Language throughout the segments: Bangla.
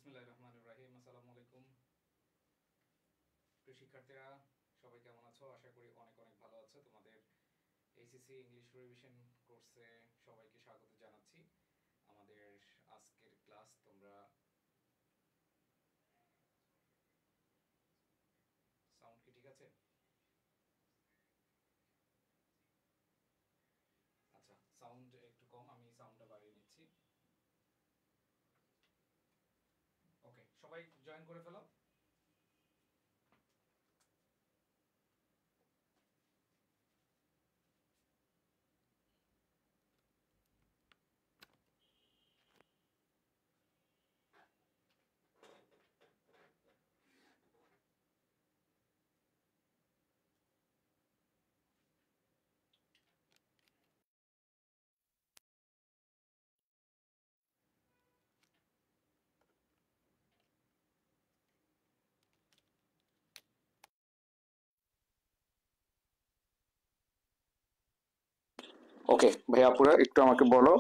বিসমিল্লাহির রহমানির রহিম। আসসালামু আলাইকুম প্রিয় শিক্ষার্থীরা, সবাই কেমন আছো? আশা করি অনেক অনেক ভালো আছো। তোমাদের এইচএসসি ইংলিশ রিভিশন কোর্সে সবাইকে স্বাগত জানাচ্ছি। আমাদের আজকের ক্লাস তোমরা সাউন্ড কি ঠিক আছে? আচ্ছা, সাউন্ড একটু কম, আমি সাউন্ডটা বাড়িয়ে নিচ্ছি। ওকে, সবাই জয়েন করে ফেলো। ওকে ভাইয়া, আপুরা একটু আমাকে বলো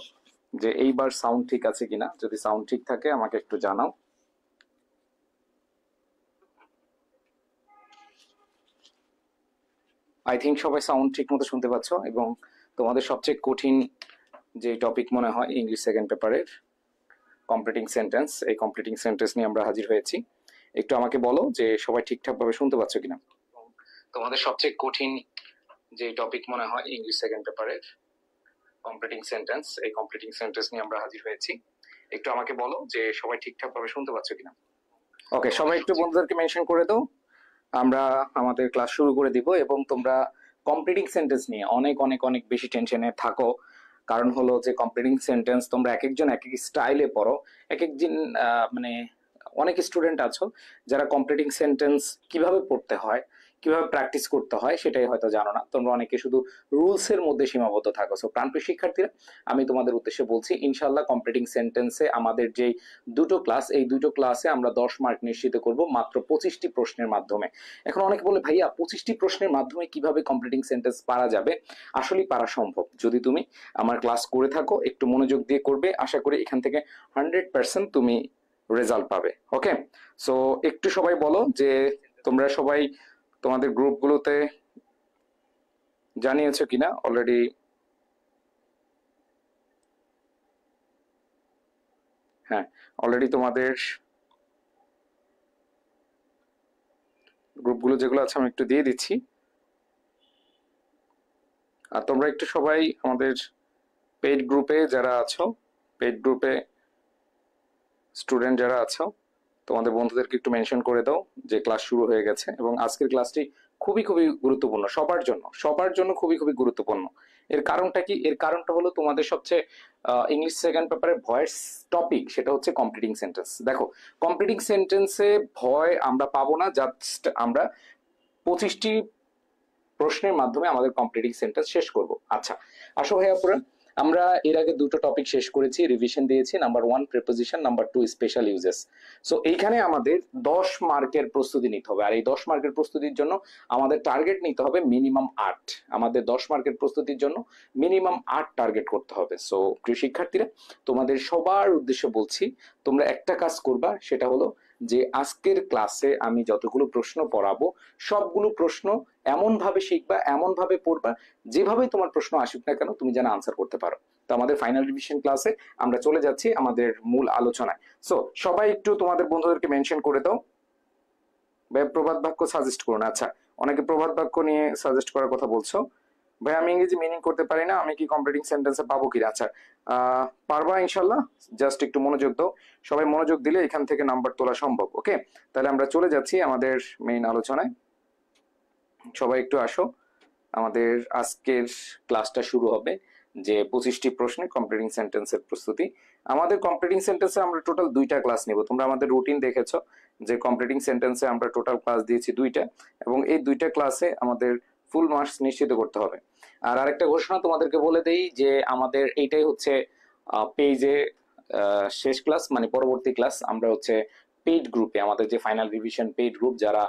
যে এইবার সাউন্ড ঠিক আছে কিনা। যদি সাউন্ড ঠিক থাকে আমাকে একটু জানাও। আই থিঙ্ক সবাই সাউন্ড ঠিক মতো শুনতে পাচ্ছ। এবং তোমাদের সবচেয়ে কঠিন যে টপিক মনে হয় ইংলিশ সেকেন্ড পেপারের কমপ্লিটিং সেন্টেন্স, এই কমপ্লিটিং সেন্টেন্স নিয়ে আমরা হাজির হয়েছি। একটু আমাকে বলো যে সবাই ঠিকঠাক ভাবে শুনতে পাচ্ছ কিনা। তোমাদের সবচেয়ে কঠিন যে টপিক মনে হয় ইংলিশ সেকেন্ড পেপারের কমপ্লিটিং সেন্টেন্স, এই কমপ্লিটিং সেন্টেন্স নিয়ে আমরা হাজির হয়েছি। একটু আমাকে বলো যে সবাই ঠিকঠাক ভাবে শুনতে পাচ্ছ কিনা। ওকে, সবাই একটু বন্ধুদেরকে মেনশন করে দাও। আমরা আমাদের ক্লাস শুরু করে দিব এবং তোমরা কমপ্লিটিং সেন্টেন্স নিয়ে অনেক অনেক অনেক বেশি টেনশনে থাকো। কারণ হলো যে কমপ্লিটিং সেন্টেন্স তোমরা এক একজন এক এক স্টাইলে পড়ো। এক একজন মানে অনেক স্টুডেন্ট আছো যারা কমপ্লিটিং সেন্টেন্স কিভাবে পড়তে হয়, কিভাবে প্র্যাকটিস করতে হয় সেটাই হয়তো জানো না। তোমরা অনেকে শুধু রুলস এর মধ্যে সীমাবদ্ধ থাকো। সো প্রাণপ্রিয় শিক্ষার্থীরা, আমি তোমাদের উদ্দেশ্যে বলছি, ইনশাল্লাহ কমপ্লিটিং সেন্টেন্সে আমাদের যে দুটো ক্লাস, এই দুটো ক্লাসে আমরা 10 মার্ক নিশ্চিত করব মাত্র 25টি প্রশ্নের মাধ্যমে। এখন অনেকে বলে, ভাইয়া 25টি প্রশ্নের মাধ্যমে কিভাবে কমপ্লিটিং সেন্টেন্স পারা যাবে? আসলেই পারা সম্ভব যদি তুমি আমার ক্লাস করে থাকো, একটু মনোযোগ দিয়ে করবে। আশা করি এখান থেকে 100% তুমি রেজাল্ট পাবে। ওকে, সো একটু সবাই বলো যে তোমরা সবাই তোমাদের গ্রুপগুলোতে জানিয়েছো কিনা অলরেডি। হ্যাঁ, অলরেডি তোমাদের গ্রুপগুলো যেগুলো আছে আমি একটু দিয়ে দিচ্ছি। আর তোমরা একটু সবাই আমাদের পেইড গ্রুপে যারা আছো, পেইড গ্রুপে স্টুডেন্ট যারা আছো, তোমাদের বন্ধুদেরকে একটু মেনশন করে দাও যে ক্লাস শুরু হয়ে গেছে। এবং আজকের ক্লাসটি খুবই খুবই গুরুত্বপূর্ণ সবার জন্য খুবই খুবই গুরুত্বপূর্ণ। এর কারণটা কি? এর কারণটা হলো তোমাদের সবচেয়ে ইংলিশ সেকেন্ড পেপারের ভয়েস টপিক, সেটা হচ্ছে কমপ্লিটিং সেন্টেন্স। দেখো, কমপ্লিটিং সেন্টেন্সে ভয় আমরা পাবো না, জাস্ট আমরা 25টি প্রশ্নের মাধ্যমে আমাদের কমপ্লিটিং সেন্টেন্স শেষ করব। আচ্ছা, আসো ভাইয়া পুরা, আমরা এর আগে দুটো টপিক শেষ করেছি, রিভিশন দিয়েছি। Number 1 preposition, number 2 special uses. So এইখানে আমাদের 10 মার্কের প্রস্তুতি নিতে হবে। আর এই 10 মার্কের প্রস্তুতির জন্য আমাদের টার্গেট নিতে হবে মিনিমাম 8। আমাদের 10 মার্কের প্রস্তুতির জন্য মিনিমাম 8 টার্গেট করতে হবে। সো প্রিয় শিক্ষার্থীরা, তোমাদের সবার উদ্দেশ্যে বলছি, তোমরা একটা কাজ করবা, সেটা হলো যে আজকের ক্লাসে আমি যতগুলো প্রশ্ন পড়াবো সবগুলো প্রশ্ন এমন ভাবে শিখবা, এমন ভাবে পড়বা, যেভাবে তোমার প্রশ্ন আসুক না কেন তুমি যেন আনসার করতে পারো। তো আমাদের ফাইনাল রিভিশন ক্লাসে আমরা চলে যাচ্ছি আমাদের মূল আলোচনায়। সো সবাই একটু তোমাদের বন্ধুদেরকে মেনশন করে দাও। ভাই প্রবাদ বাক্য সাজেস্ট করুন। আচ্ছা, অনেকে প্রবাদ বাক্য নিয়ে সাজেস্ট করার কথা বলছো। ভাই আমি ইংরেজি মিনিং করতে পারি না, আমি কি কমপ্লিটিং সেন্টেন্সে পাবো কিনা? আচ্ছা, পারবা ইনশাল্লাহ। জাস্ট একটু মনোযোগ দাও। সবাই মনোযোগ দিলে এখান থেকে নাম্বার তোলা সম্ভব। ওকে, তাহলে আমরা চলে যাচ্ছি আমাদের মেইন আলোচনায়। সবাই একটু আসো, আমাদের আজকের ক্লাসটা শুরু হবে যে 25টি প্রশ্নে কমপ্লিটিং সেন্টেন্সের প্রস্তুতি। আমাদের কমপ্লিটিং সেন্টেন্সে আমরা টোটাল 2টা ক্লাস নিব। তোমরা আমাদের রুটিন দেখেছো যে কমপ্লিটিং সেন্টেন্সে আমরা টোটাল ক্লাস দিয়েছি 2টা, এবং এই 2টা ক্লাসে আমাদের ফুল মার্কস নিশ্চিত করতে হবে। আর আরেকটা ঘোষণা তোমাদেরকে বলে দেই যে আমাদের এইটাই হচ্ছে পেজে শেষ ক্লাস, মানে পরবর্তী ক্লাস আমরা হচ্ছে পেইড গ্রুপে, আমাদের যে ফাইনাল রিভিশন পেইড গ্রুপ, যারা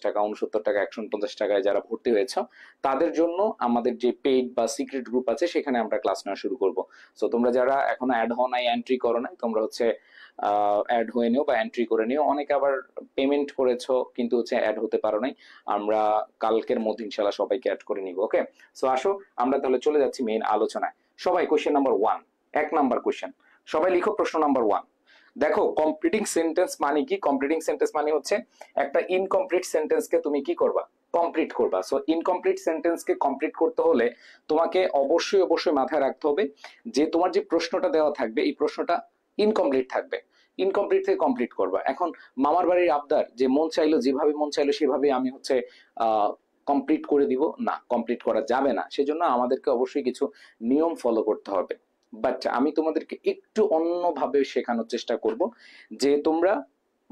টাকা, 69 টাকা, 149 টাকায় যারা ভর্তি হয়েছে তাদের জন্য আমাদের যে পেইড বা সিক্রেট গ্রুপ আছে সেখানে আমরা ক্লাস নেওয়া শুরু করব। সো তোমরা যারা এখনো অ্যাড হও নাই, এন্ট্রি করো নাই, তোমরা হচ্ছে অ্যাড হয়ে নিও বা এন্ট্রি করে নিও। অনেকে আবার পেমেন্ট করেছো কিন্তু হচ্ছে অ্যাড হতে পারো নাই, আমরা কালকের মধ্যে ইনশাল্লাহ সবাইকে অ্যাড করে নিব। ওকে, সো আসো আমরা তাহলে চলে যাচ্ছি মেইন আলোচনায়। সবাই কোশ্চেন নাম্বার 1, 1 নাম্বার কোশ্চেন, সবাই লিখো প্রশ্ন নাম্বার 1। দেখো কমপ্লিটিং সেন্টেন্স মানে কি? কমপ্লিটিং সেন্টেন্স মানে হচ্ছে একটা ইনকমপ্লিট সেন্টেন্সকে তুমি কি করবা? কমপ্লিট করবা। সো ইনকমপ্লিট সেন্টেন্সকে কমপ্লিট করতে হলে তোমাকে অবশ্যই অবশ্যই মাথায় রাখতে হবে যে তোমার যে প্রশ্নটা দেওয়া থাকবে এই প্রশ্নটা ইনকমপ্লিট থাকবে। ইনকমপ্লিট থেকে কমপ্লিট করবা। এখন মামার বাড়ির আবদার যে মন চাইলো, যেভাবে মন চাইলো সেভাবে আমি হচ্ছে কমপ্লিট করে দিব, না, কমপ্লিট করা যাবে না। সেজন্য আমাদেরকে অবশ্যই কিছু নিয়ম ফলো করতে হবে। বাট আমি তোমাদেরকে একটু অন্যভাবে শেখানোর চেষ্টা করব যে তোমরা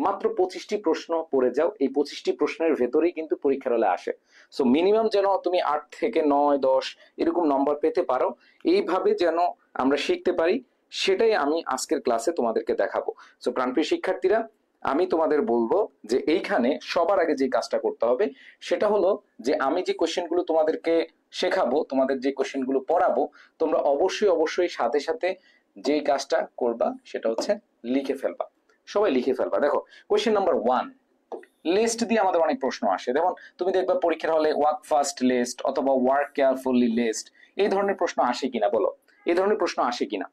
মাত্র 25টি প্রশ্ন পড়ে যাও, এই 25টি প্রশ্নের ভেতরেই কিন্তু পরীক্ষার হলে আসে। সো মিনিমাম যেন তুমি 8 থেকে 9, 10 এরকম নম্বর পেতে পারো, এইভাবে যেন আমরা শিখতে পারি, সেটাই আমি আজকের ক্লাসে তোমাদেরকে দেখাবো। সো প্রাণপ্রিয় শিক্ষার্থীরা, আমি তোমাদের বলবো যে এইখানে সবার আগে যে কাজটা করতে হবে সেটা হলো যে আমি যে কোশ্চেনগুলো তোমাদেরকে শেখাবো, তোমাদের যে কোশ্চেনগুলো পড়াবো, তোমরা অবশ্যই অবশ্যই সাথে সাথে যে কাজটা করবা সেটা হচ্ছে লিখে ফেলবা। সবাই লিখে ফেলবা। দেখো কোশ্চেন নাম্বার 1, লিস্ট দিয়ে আমাদের অনেক প্রশ্ন আসে। দেখুন তুমি দেখবা পরীক্ষার হলে ওয়ার্ক ফার্স্ট লিস্ট অথবা ওয়ার্ক কেয়ারফুলি লিস্ট, এই ধরনের প্রশ্ন আসে কিনা বলো? এই ধরনের প্রশ্ন আসে কিনা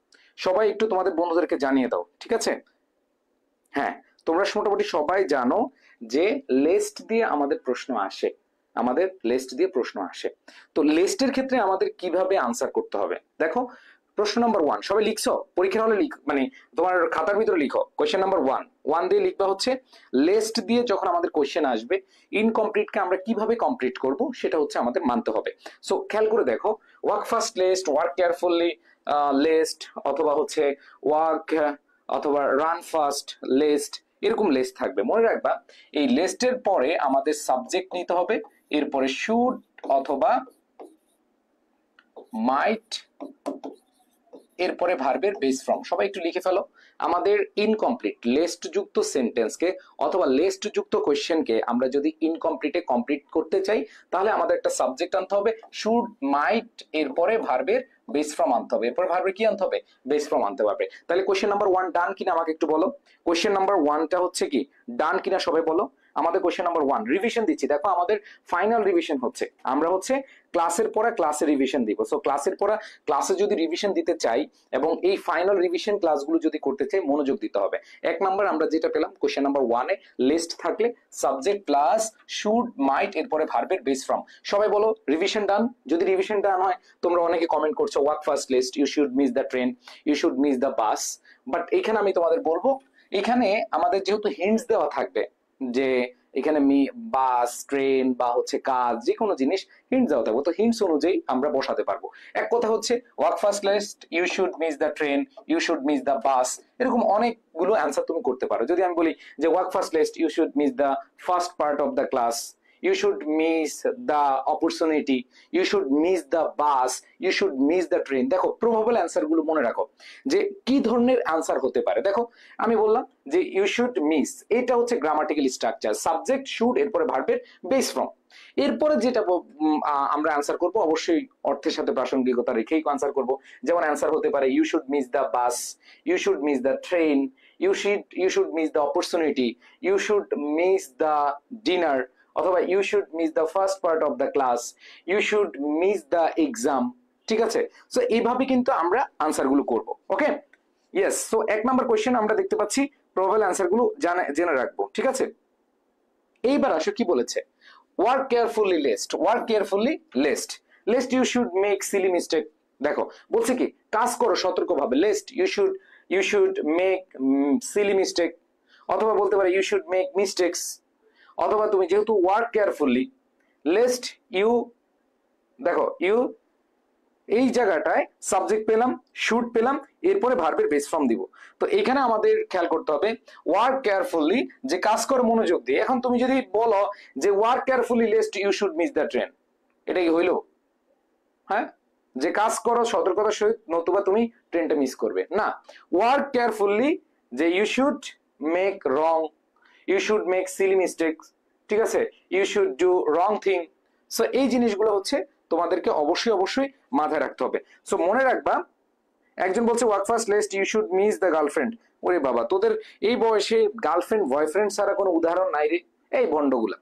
সবাই একটু তোমাদের বন্ধুদেরকে জানিয়ে দাও, ঠিক আছে? হ্যাঁ, তোমরা মোটামুটি সবাই জানো যে লিস্ট দিয়ে আমাদের প্রশ্ন আসে, আমাদের লিস্ট দিয়ে প্রশ্ন আসে। তো লিস্টের ক্ষেত্রে আমাদের কিভাবে আনসার করতে হবে দেখো। প্রশ্ন নাম্বার 1 সবাই লিখছো? পরীক্ষার হলে মানে তোমার খাতার ভিতরে লিখো কোশ্চেন নাম্বার 1 দিয়ে লিখবা হচ্ছে লিস্ট দিয়ে যখন আমাদের কোশ্চেন আসবে ইনকমপ্লিটকে আমরা কিভাবে কমপ্লিট করব সেটা হচ্ছে আমাদের মানতে হবে। সো খেয়াল করে দেখো, work first lest, work carefully lest, অথবা হচ্ছে ওয়ার্ক অথবা রান ফার্স্ট লিস্ট, এরকম লিস্ট থাকবে। মনে রাখবা এই লিস্টের পরে আমাদের সাবজেক্ট নিতে হবে, এরপরে শুড অথবা মাইট, এরপরে ভার্বের বেস ফর্ম। সবাই একটু লিখে ফেলো। আমাদের ইনকমপ্লিট লিস্ট যুক্ত সেন্টেন্সকে অথবা লিস্ট যুক্ত কোশ্চেনকে আমরা যদি ইনকমপ্লিটে কমপ্লিট করতে চাই তাহলে আমাদের একটা সাবজেক্ট আনতে হবে শুড মাইট, এরপরে ভার্বের বেস ফর্ম আনতে হবে, এরপরে ভার্বের কি আনতে হবে? বেস ফর্ম আনতে হবে। তাহলে কোশ্চেন নাম্বার 1 ডান কিনা আমাকে একটু বলো। কোশ্চেন নাম্বার 1টা হচ্ছে কি ডান কিনা সবাই বলো। আমাদের কোশ্চেন নাম্বার 1 রিভিশন দিচ্ছি। দেখো আমাদের ফাইনাল রিভিশন হচ্ছে, আমরা হচ্ছে ক্লাসের পরে ক্লাসে রিভিশন দিব। সো ক্লাসের পরে ক্লাসে যদি রিভিশন দিতে চাই এবং এই ফাইনাল রিভিশন ক্লাসগুলো যদি করতে চাই মনোযোগ দিতে হবে। 1 নাম্বার আমরা যেটা পেলাম কোশ্চেন নাম্বার 1 এ লিস্ট থাকলে সাবজেক্ট প্লাস শুড মাইট এরপরে ভার্বের বেস ফর্ম। সবাই বলো রিভিশন ডান। যদি রিভিশন ডান হয়, তোমরা অনেকে কমেন্ট করছো work first lest, you should miss the train, you should miss the bus. But এখানে আমি তোমাদের বলবো এখানে আমাদের যেহেতু হিন্টস দেওয়া থাকবে যে এখানে বাস, ট্রেন বা হচ্ছে কাজ, যে কোনো জিনিস হিন্টস দেওয়া থাকবে, তো হিন্টস অনুযায়ী আমরা বসাতে পারবো। এক কথা হচ্ছে work first lest, you should miss the train, you should miss the bus, এরকম অনেকগুলো অ্যান্সার তুমি করতে পারো। যদি আমি বলি যে work first lest, you should miss the first part of the class, you should miss the opportunity, you should miss the bus, you should miss the train। দেখো প্রবাবল অ্যান্সার গুলো মনে রাখো যে কি ধরনের অ্যান্সার হতে পারে। দেখো আমি বললাম যে ইউ শুড মিস, এটা হচ্ছে গ্রামাটিক্যাল স্ট্রাকচার, সাবজেক্ট শুড এরপরে ভার্বের বেস ফর্ম। এরপরে যেটা আমরা অ্যান্সার করব অবশ্যই অর্থের সাথে প্রাসঙ্গিকতা রেখেই অ্যান্সার করব। যেমন অ্যান্সার হতে পারে you should miss the bus, you should miss the train, you should miss the opportunity, you should miss the dinner, অথবা you should miss the first part of the class, you should miss the exam. ঠিক আছে, সো এইভাবে কিন্তু আমরা আনসার গুলো করবো। Okay, yes. So 1 number question আমরা দেখতে পাচ্ছি, প্রবাবল অ্যান্সার গুলো জেনে রাখবো। ঠিক আছে, এইবার আসো কি বলেছে, work carefully lest, work carefully lest, lest you should make silly mistake. দেখো বলছে কি কাজ করো সতর্কভাবে, lest you should make silly mistake, অথবা বলতে পারে ইউ শুড মেক মিস্টেক্স, অথবা তুমি যেহেতু ওয়ার্ক কেয়ারফুলি লিস্ট ইউ, দেখো ইউ এই জায়গাটায় সাবজেক্ট পেলাম, শুড পেলাম, এরপরে ভার্বের বেস ফর্ম দিব। তো এখানে আমাদের খেয়াল করতে হবে ওয়ার্ক কেয়ারফুলি, যে কাজ করো মনোযোগ দিয়ে। এখন তুমি যদি বলো যে work carefully lest you should miss the train, এটা কি হইলো? হ্যাঁ, যে কাজ করো সতর্কতার সহিত, নতুবা তুমি ট্রেনটা মিস করবে না। ওয়ার্ক কেয়ারফুলি যে you should make wrong, you should make silly mistakes, ঠিক আছে, you should do wrong thing. So এই জিনিসগুলো হচ্ছে তোমাদেরকে অবশ্যই অবশ্যই মাথায় রাখতে হবে। সো মনে রাখবা, একজন বলছে work first lest you should miss the girlfriend. ওরে বাবা, তোদের এই বয়সে গার্লফ্রেন্ড বয়ফ্রেন্ড ছাড়া কোনো উদাহরণ নাই রে, এই ভন্ডগুলা।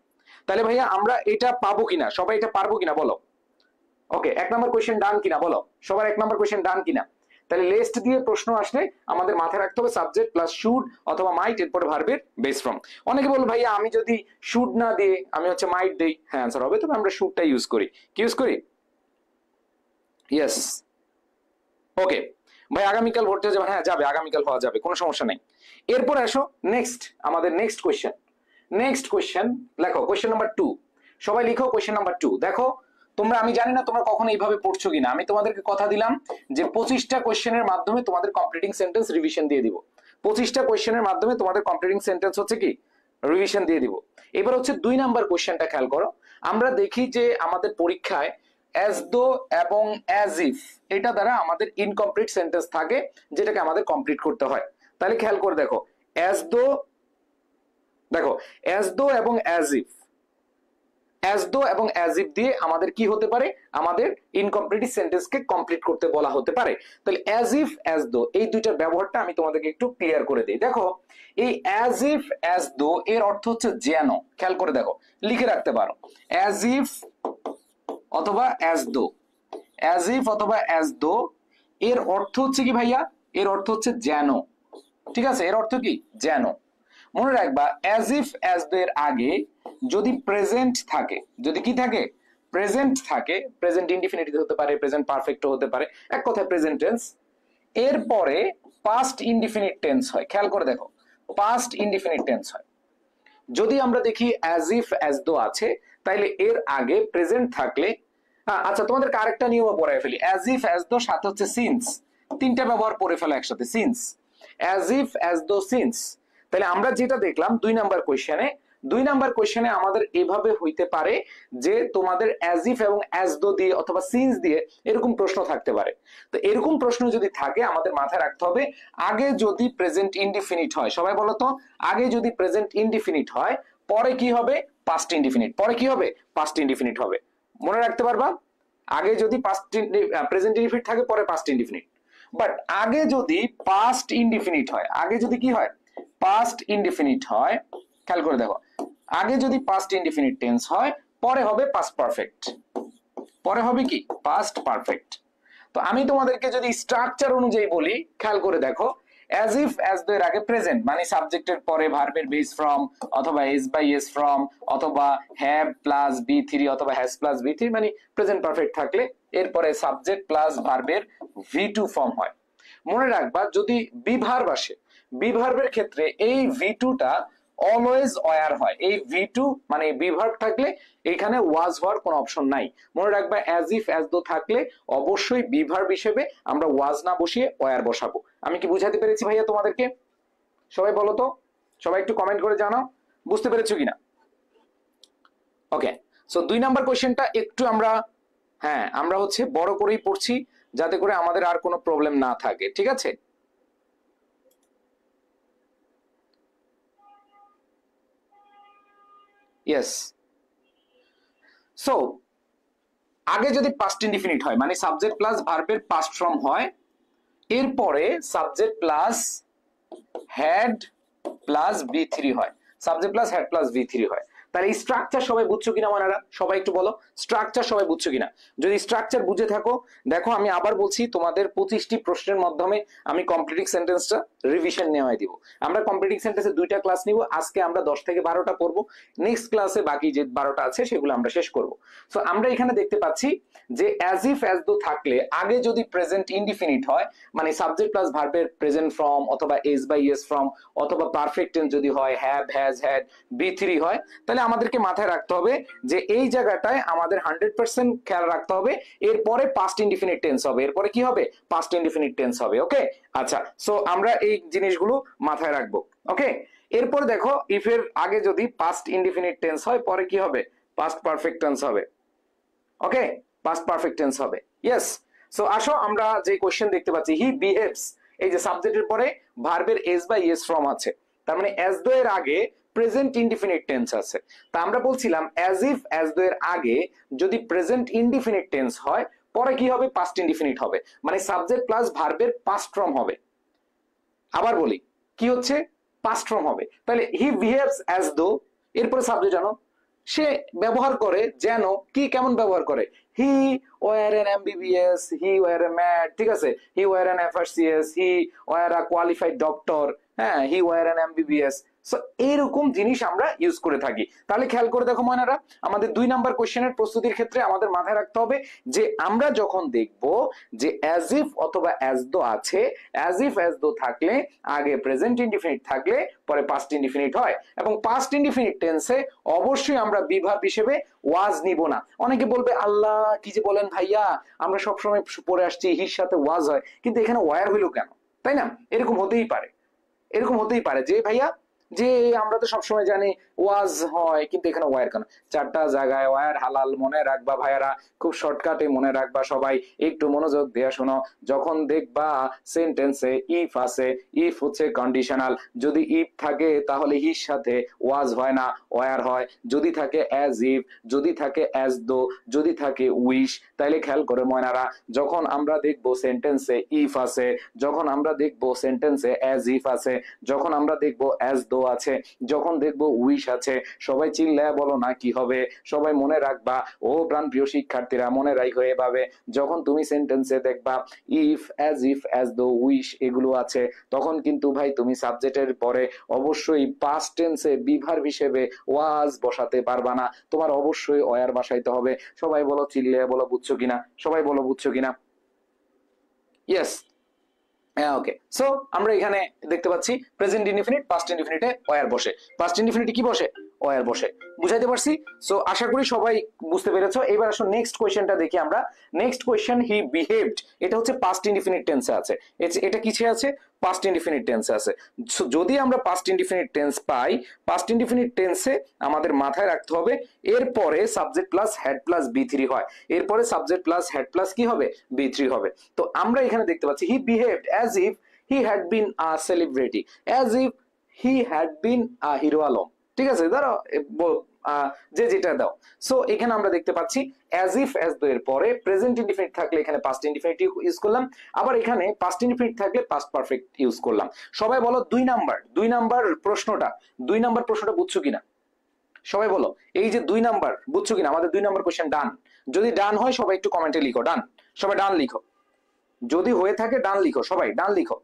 তাহলে ভাইয়া আমরা এটা পাবো কিনা, সবাই এটা পারবো কিনা বলো? ওকে, 1 নম্বর কোয়েশ্চেন ডান কিনা বলো, সবার 1 নম্বর কোয়েশ্চেন ডান কিনা? তাহলে লেস্ট দিয়ে প্রশ্ন আসলে আমাদের মাথায় রাখতে হবে সাবজেক্ট প্লাস শুড অথবা মাইট, এরপরে ভার্বের বেস ফর্ম। অনেকে বলবো ভাইয়া আমি যদি শুড না দিয়ে আমি হচ্ছে মাইট দেই, হ্যাঁ অ্যান্সার হবে, তবে আমরা শুডটা ইউজ করি। কি ইউজ করি? ইয়েস। ওকে ভাই, আগামীকাল ভর্তি হয়ে যাবে? হ্যাঁ যাবে, আগামীকাল হওয়া যাবে, কোনো সমস্যা নেই। এরপরে আসো নেক্সট, আমাদের নেক্সট কোয়েশ্চেন। নেক্সট কোয়েশ্চেন লেখো, কোয়েশ্চেন নাম্বার 2। সবাই লিখো কোয়েশ্চেন নাম্বার 2। দেখো তোমরা, আমি জানি না তোমরা কখনো এইভাবে পড়ছো কিনা, আমি তোমাদেরকে কথা দিলাম যে 25টা কোয়েশ্চেনের মাধ্যমে তোমাদের কমপ্লিটিং সেন্টেন্স রিভিশন দিয়ে দিব। 25টা কোয়েশ্চেনের মাধ্যমে তোমাদের কমপ্লিটিং সেন্টেন্স হচ্ছে কি রিভিশন দিয়ে দিব। এবার হচ্ছে 2 নাম্বার কোয়েশ্চেনটা খেয়াল করো। আমরা দেখি যে আমাদের পরীক্ষায় অ্যাজ দো এবং অ্যাজ ইফ এটা দ্বারা আমাদের ইনকমপ্লিট সেন্টেন্স থাকে, যেটাকে আমাদের কমপ্লিট করতে হয়। তাহলে খেয়াল করে দেখো, অ্যাজ দো, দেখো অ্যাজ দো এবং অ্যাজ ইফ, অ্যাজ দো এবং অ্যাজ ইফ দিয়ে আমাদের কি হতে পারে, আমাদের ইনকমপ্লিট সেন্টেন্সকে কমপ্লিট করতে বলা হতে পারে। তাহলে অ্যাজ ইফ অ্যাজ দো এই দুইটার ব্যবহারটা আমি তোমাদেরকে একটু ক্লিয়ার করে দিই। দেখো এই অ্যাজ ইফ অ্যাজ দো এর অর্থ হচ্ছে যেন, খেয়াল করে দেখো, লিখে রাখতে পারো অ্যাজ ইফ অথবা অ্যাজ দো, অ্যাজ ইফ অথবা অ্যাজ দো এর অর্থ হচ্ছে কি ভাইয়া, এর অর্থ হচ্ছে যেন। ঠিক আছে, এর অর্থ কি যেন। মনে রাখবা অ্যাজ ইফ অ্যাজ দো এর আগে যদি প্রেজেন্ট থাকে, যদি কি থাকে প্রেজেন্ট থাকে, প্রেজেন্ট ইনডিফিনিটিভ হতে পারে, প্রেজেন্ট পারফেক্ট হতে পারে, এক কথায় প্রেজেন্ট টেন্স, এরপরে পাস্ট ইনডিফিনিট টেন্স হয়। খেয়াল করে দেখো, পাস্ট ইনডিফিনিট টেন্স হয়। যদি আমরা দেখি অ্যাজ ইফ অ্যাজ দো আছে, তাইলে এর আগে প্রেজেন্ট থাকলে, আচ্ছা তোমাদেরকে আরেকটা নিয়ম পড়ায় ফেলি, অ্যাজ ইফ অ্যাজ দো সাথে হচ্ছে সিন্স, তিনটা ব্যবহার করে ফেলা একসাথে, since, as if as though since. তাহলে আমরা যেটা দেখলাম 2 নাম্বার কোয়েশ্চেনে, 2 নাম্বার কোয়েশ্চেনে আমাদের এভাবে হইতে পারে যে তোমাদের অ্যাজ ইফ এবং অ্যাজ দো দিয়ে অথবা সিন্স দিয়ে এরকম প্রশ্ন থাকতে পারে। তো এরকম প্রশ্ন যদি থাকে আমাদের মাথায় রাখতে হবে আগে যদি প্রেজেন্ট ইনডিফিনিট হয়, সবাই বলো তো, আগে যদি প্রেজেন্ট ইনডিফিনিট হয় পরে কি হবে, পাস্ট ইনডিফিনিট, পরে কি হবে, পাস্ট ইনডিফিনিট হবে। মনে রাখতে পারবা, আগে যদি পাস্ট প্রেজেন্ট ইনডিফিনিট থাকে পরে পাস্ট ইনডিফিনিট। বাট আগে যদি পাস্ট ইনডিফিনিট হয়, আগে যদি কি হয় পাস্ট ইনডিফিনিট হয়, খেয়াল করে দেখো, আগে যদি পাস্ট ইনডিফিনিট টেন্স হয় পরে হবে পাস্ট পারফেক্ট, পরে হবে কি পাস্ট পারফেক্ট। তো আমি তোমাদেরকে যদি স্ট্রাকচার অনুযায়ী বলি, খেয়াল করে দেখো, অ্যাজ ইফ অ্যাজ দো এর আগে প্রেজেন্ট মানে সাবজেক্টের পরে ভার্বের বেস ফ্রম অথবা এস বাই এস ফ্রম অথবা হ্যাভ প্লাস বি থ্রি অথবা হ্যাজ প্লাস বি থ্রি মানে প্রেজেন্ট পারফেক্ট থাকলে এরপরে সাবজেক্ট প্লাস ভার্বের ভি টু ফর্ম হয়। মনে রাখবা যদি বি ভার্ব আসে, বি ভার্বের ক্ষেত্রে এই ভি টুটা অলওয়েজ ওয়ার হয়। এই ভি টু মানে বি ভার্ব থাকলে এখানে ওয়াজ হওয়ার কোনো অপশন নাই। মনে রাখবা অ্যাজ ইফ অ্যাজ দো থাকলে অবশ্যই বি ভার্ব হিসেবে আমরা ওয়াজ না বসিয়ে ওয়ার বসাবো। আমি কি বুঝাতে পেরেছি ভাইয়া তোমাদেরকে? সবাই বলো তো, সবাই একটু কমেন্ট করে জানাও বুঝতে পেরেছো কিনা। ওকে, সো 2 নাম্বার কোশ্চেনটা একটু আমরা, হ্যাঁ আমরা হচ্ছে বড় করেই পড়ছি যাতে করে আমাদের আর কোনো প্রবলেম না থাকে, ঠিক আছে? ইয়েস। সো আগে যদি পাস্ট ইনডিফিনিট হয় মানে সাবজেক্ট প্লাস ভার্বের পাস্ট ফর্ম হয়, এরপরে subject plus had plus B three হয়, subject plus had plus B three হয়। তাহলে এই স্ট্রাকচার সবাই বুঝছো কিনা মানারা? সবাই একটু বলো স্ট্রাকচার সবাই বুঝছো কিনা। যদি স্ট্রাকচার বুঝে থাকো, দেখো আমি আবার বলছি তোমাদের 25টি প্রশ্নের মাধ্যমে আমি কমপ্লিটিং সেন্টেন্সটা রিভিশন নেওয়াই দিব। আমরা কমপ্লিটিং সেন্টেন্সে 2টা ক্লাস নিব, আজকে আমরা 10 থেকে 12টা করব, নেক্সট ক্লাসে বাকি যে 12টা আছে সেগুলো আমরা শেষ করব। সো আমরা এখানে দেখতে পাচ্ছি যে অ্যাজ ইফ অ্যাজ দো থাকলে আগে যদি প্রেজেন্ট ইনডিফিনিট হয় মানে সাবজেক্ট প্লাস ভার্বের প্রেজেন্ট ফর্ম অথবা এস বাই এস ফর্ম অথবা পারফেক্ট টেন্স যদি হয় have has had B three হয়, তাহলে আমাদেরকে মাথায় রাখতে হবে যে এই জায়গাটায় আমাদের 100% খেয়াল রাখতে হবে এরপরে পাস্ট ইনডিফিনিট টেন্স হবে, এরপরে কি হবে পাস্ট ইনডিফিনিট টেন্স হবে। ওকে, আচ্ছা, সো আমরা এই জিনিসগুলো মাথায় রাখবো। ওকে, এরপর দেখো ইফ এর আগে যদি পাস্ট ইনডিফিনিট টেন্স হয় পরে কি হবে পাস্ট পারফেক্ট টেন্স হবে। ওকে, পাস্ট পারফেক্ট টেন্স হবে। ইয়েস। সো আসো আমরা যে কোশ্চেন দেখতে পাচ্ছি হি বিহেভস, এই যে সাবজেক্টের পরে ভার্বের এস বাই এস ফর্ম আছে, তার মানে এস দো এর আগে প্রেজেন্ট ইনডিফিনিট টেন্স আছে। তা আমরা বলছিলাম অ্যাজ ইফ অ্যাজ দো এর আগে যদি প্রেজেন্ট ইনডিফিনিট টেন্স হয়, পরে কি হবে? পাস্ট ইনডিফিনিট হবে, মানে সাবজেক্ট প্লাস ভার্বের পাস্ট ফর্ম হবে। আবার বলি, কি হচ্ছে? পাস্ট ফর্ম হবে। তাহলে হি বিহেভস অ্যাজ দো, এরপরে সাবজেক্ট জানো, সে ব্যবহার করে যেন, কি কেমন ব্যবহার করে? He were an MBBS, he were a mad, ঠিক আছে, he were an FRCS, he were a qualified doctor, হ্যাঁ, he were an MBBS. So এরকম জিনিস আমরা ইউজ করে থাকি। তাহলে খেয়াল করে দেখো ময়নারা, আমাদের 2 নাম্বার কোশ্চেনের প্রস্তুতির ক্ষেত্রে আমাদের মাথায় রাখতে হবে যে আমরা যখন দেখব যে অ্যাজ ইফ অথবা অ্যাজ দো আছে, অ্যাজ ইফ অ্যাজ দো থাকলে আগে প্রেজেন্ট ইনডিফিনিট থাকলে পরে পাস্ট ইনডিফিনিট হয়, এবং পাস্ট ইনডিফিনিট টেন্সে অবশ্যই আমরা বিভাব হিসেবে ওয়াজ নিব না। অনেকে বলবে আল্লাহ কি যে বলেন ভাইয়া, আমরা সবসময় পড়ে আসছি হির সাথে ওয়াজ হয়, কিন্তু এখানে ওয়ার হইলো কেন? তাই না? এরকম হতেই পারে, এরকম হতেই পারে যে ভাইয়া, যে আমরা তো সবসময় জানি ওয়াজ হয়, কিন্তু এখানে ওয়ার কেন? 4টা জায়গায় ওয়ার হালাল, মনে রাখবা ভাইয়ারা, খুব শর্টকাটে মনে রাখবা সবাই, একটু মনোযোগ দিয়ে শোনো। যখন দেখবা সেন্টেন্সে ইফ আছে, ইফ হচ্ছে কন্ডিশনাল, যদি ইফ থাকে তাহলে হির সাথে ওয়াজ হয় না, ওয়ার হয়। যদি থাকে অ্যাজ ইফ, যদি থাকে অ্যাজ দো, যদি থাকে উইশ, তাইলে খেয়াল করে ময়নারা, যখন আমরা দেখবো সেন্টেন্সে ইফ আছে, যখন আমরা দেখবো সেন্টেন্সে অ্যাজ ইফ আছে, যখন আমরা দেখবো অ্যাজ দো আছে, যখন দেখবো উইশ আছে, সবাই চিল্লায় বলো না কি হবে? সবাই মনে রাখবা ও প্রাণ প্রিয় শিক্ষার্থীরা, মনে রাখো এভাবে, যখন তুমি সেন্টেন্সে দেখবা ইফ অ্যাজ দো উইশ এগুলো আছে, তখন কিন্তু ভাই তুমি সাবজেক্টের পরে অবশ্যই পাস্ট টেন্সে বিভার্ব হিসেবে ওয়াজ বসাতে পারবা না, তোমার অবশ্যই ওয়ার বসাইতে হবে। সবাই বলো, চিল্লায় বলো, বুঝছো কিনা? সবাই বলো, বুঝছো কিনা? ইয়েস, হ্যাঁ, ওকে। সো আমরা এখানে দেখতে পাচ্ছি প্রেজেন্ট ইনডিফিনিট পাস্ট ইনডিফিনিটে ওয়্যার বসে, পাস্ট ইনডিফিনিটে কি বসে? ওয়্যার বসে। বুঝাইতে পারছি? সো আশা করি সবাই বুঝতে পেরেছো। এবার আসো নেক্সট কোশ্চেনটা দেখি আমরা। নেক্সট কোশ্চেন, হি বিহেভড, এটা হচ্ছে পাস্ট ইনডিফিনিট টেন্সে আছে। এটা কিসে আছে? পাস্ট ইনডিফিনিট টেন্সে আছে। সো যদি আমরা পাস্ট ইনডিফিনিট টেন্স পাই, পাস্ট ইনডিফিনিট টেন্সে আমাদের মাথায় রাখতে হবে এরপরে সাবজেক্ট প্লাস হেড প্লাস বি3 হয়, এরপরে সাবজেক্ট প্লাস হেড প্লাস কি হবে? বি3 হবে। তো আমরা এখানে দেখতে পাচ্ছি হি behaved as if he had been a celebrity, as if he had been a hero Alam, ঠিক আছে, ধরো যে যেটা দাও। সো এখানে আমরা দেখতে পাচ্ছি অ্যাজ ইফ অ্যাজ দো এর পরে প্রেজেন্ট ইনডিফিনিট থাকলে এখানে পাস্ট ইনডিফিনিট ইউজ করলাম, আবার এখানে পাস্ট ইনডিফিনিট থাকলে পাস্ট পারফেক্ট ইউজ করলাম। সবাই বলো 2 নাম্বার প্রশ্নটা বুঝছো কিনা? সবাই বলো, এই যে 2 নাম্বার বুঝছো কিনা? আমাদের 2 নাম্বার কোশ্চেন ডান। যদি ডান হয় সবাই একটু কমেন্টে লিখো ডান, সবাই ডান লিখো। যদি হয়ে থাকে ডান লিখো, সবাই ডান লিখো।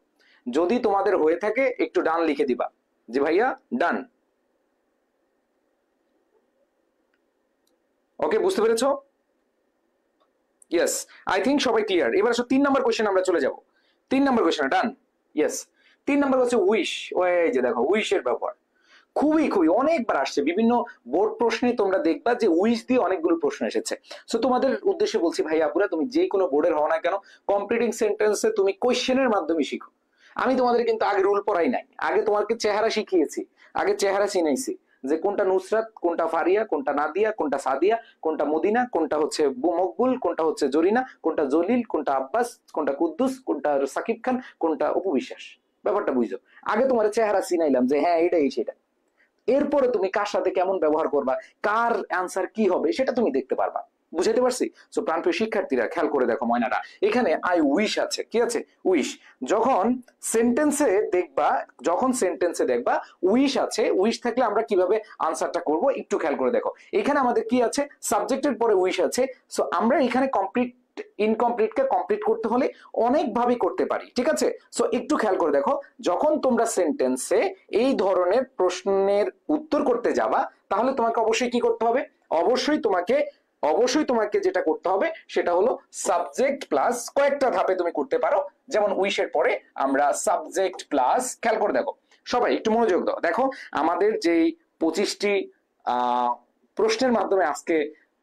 যদি তোমাদের হয়ে থাকে একটু ডান লিখে দিবা যে ভাইয়া ডান। ওকে, বুঝতে পেরেছো? ইয়েস, আই থিঙ্ক সবাই ক্লিয়ার। এবার আসো 3 নাম্বার কোশ্চেন আমরা চলে যাব। 3 নাম্বার কোশ্চেন ডান। ইয়েস, 3 নাম্বার হচ্ছে উইশ। ওই যে দেখো উইশের ব্যবহার খুবই খুবই অনেকবার আসছে বিভিন্ন বোর্ড প্রশ্নে, তোমরা দেখবা যে উইশ দিয়ে অনেকগুলো প্রশ্ন এসেছে। সো তোমাদের উদ্দেশ্যে বলছি ভাই আপুরা, তুমি যে কোনো বোর্ডের হও না কেন, কমপ্লিটিং সেন্টেন্সে তুমি কোশ্চেনের মাধ্যমে শিখো। আমি তোমাদের কিন্তু আগে রুল পড়াই নাই, আগে তোমাকে চেহারা শিখিয়েছি, আগে চেহারা চিনাইছি যে কোনটা নুসরাত, কোনটা ফারিয়া, কোনটা নাদিয়া, কোনটা সাদিয়া, কোনটা মদিনা, কোনটা হচ্ছে মকবুল, কোনটা হচ্ছে জরিনা, কোনটা জলিল, কোনটা আব্বাস, কোনটা কুদ্দুস, কোনটা সাকিব খান, কোনটা অপু বিশ্বাস। ব্যাপারটা বুঝছো? আগে তোমার চেহারা চিনাইলাম যে হ্যাঁ এটাই সেটা, এরপরে তুমি কার সাথে কেমন ব্যবহার করবা, কার অ্যান্সার কি হবে সেটা তুমি দেখতে পারবা। বুঝাইতে পারছি? সো প্রাণপ্রিয় শিক্ষার্থীরা খেয়াল করে দেখো ময়নারা, এখানে আই উইশ আছে, কি আছে? উইশ। যখন সেন্টেন্সে দেখবা, উইশ আছে, উইশ থাকলে আমরা কিভাবে আনসারটা করব একটু খেয়াল করে দেখো। এখানে আমাদের কি আছে? সাবজেক্টের পরে উইশ আছে। সো আমরা এখানে ইনকমপ্লিটকে কমপ্লিট করতে হলে অনেক ভাবে করতে পারি, ঠিক আছে? সো একটু খেয়াল করে দেখো, যখন তোমরা সেন্টেন্সে এই ধরনের প্রশ্নের উত্তর করতে যাবা, তাহলে তোমাকে অবশ্যই কি করতে হবে? অবশ্যই তোমাকে যেটা করতে হবে সেটা হলো সাবজেক্ট প্লাস কয়েকটা ধাপে তুমি করতে পারো। যেমন উইশের পরে আমরা সাবজেক্ট প্লাস, খেয়াল করে দেখো সবাই একটু মনোযোগ দাও। দেখো আমাদের যেই 25টি প্রশ্নের মাধ্যমে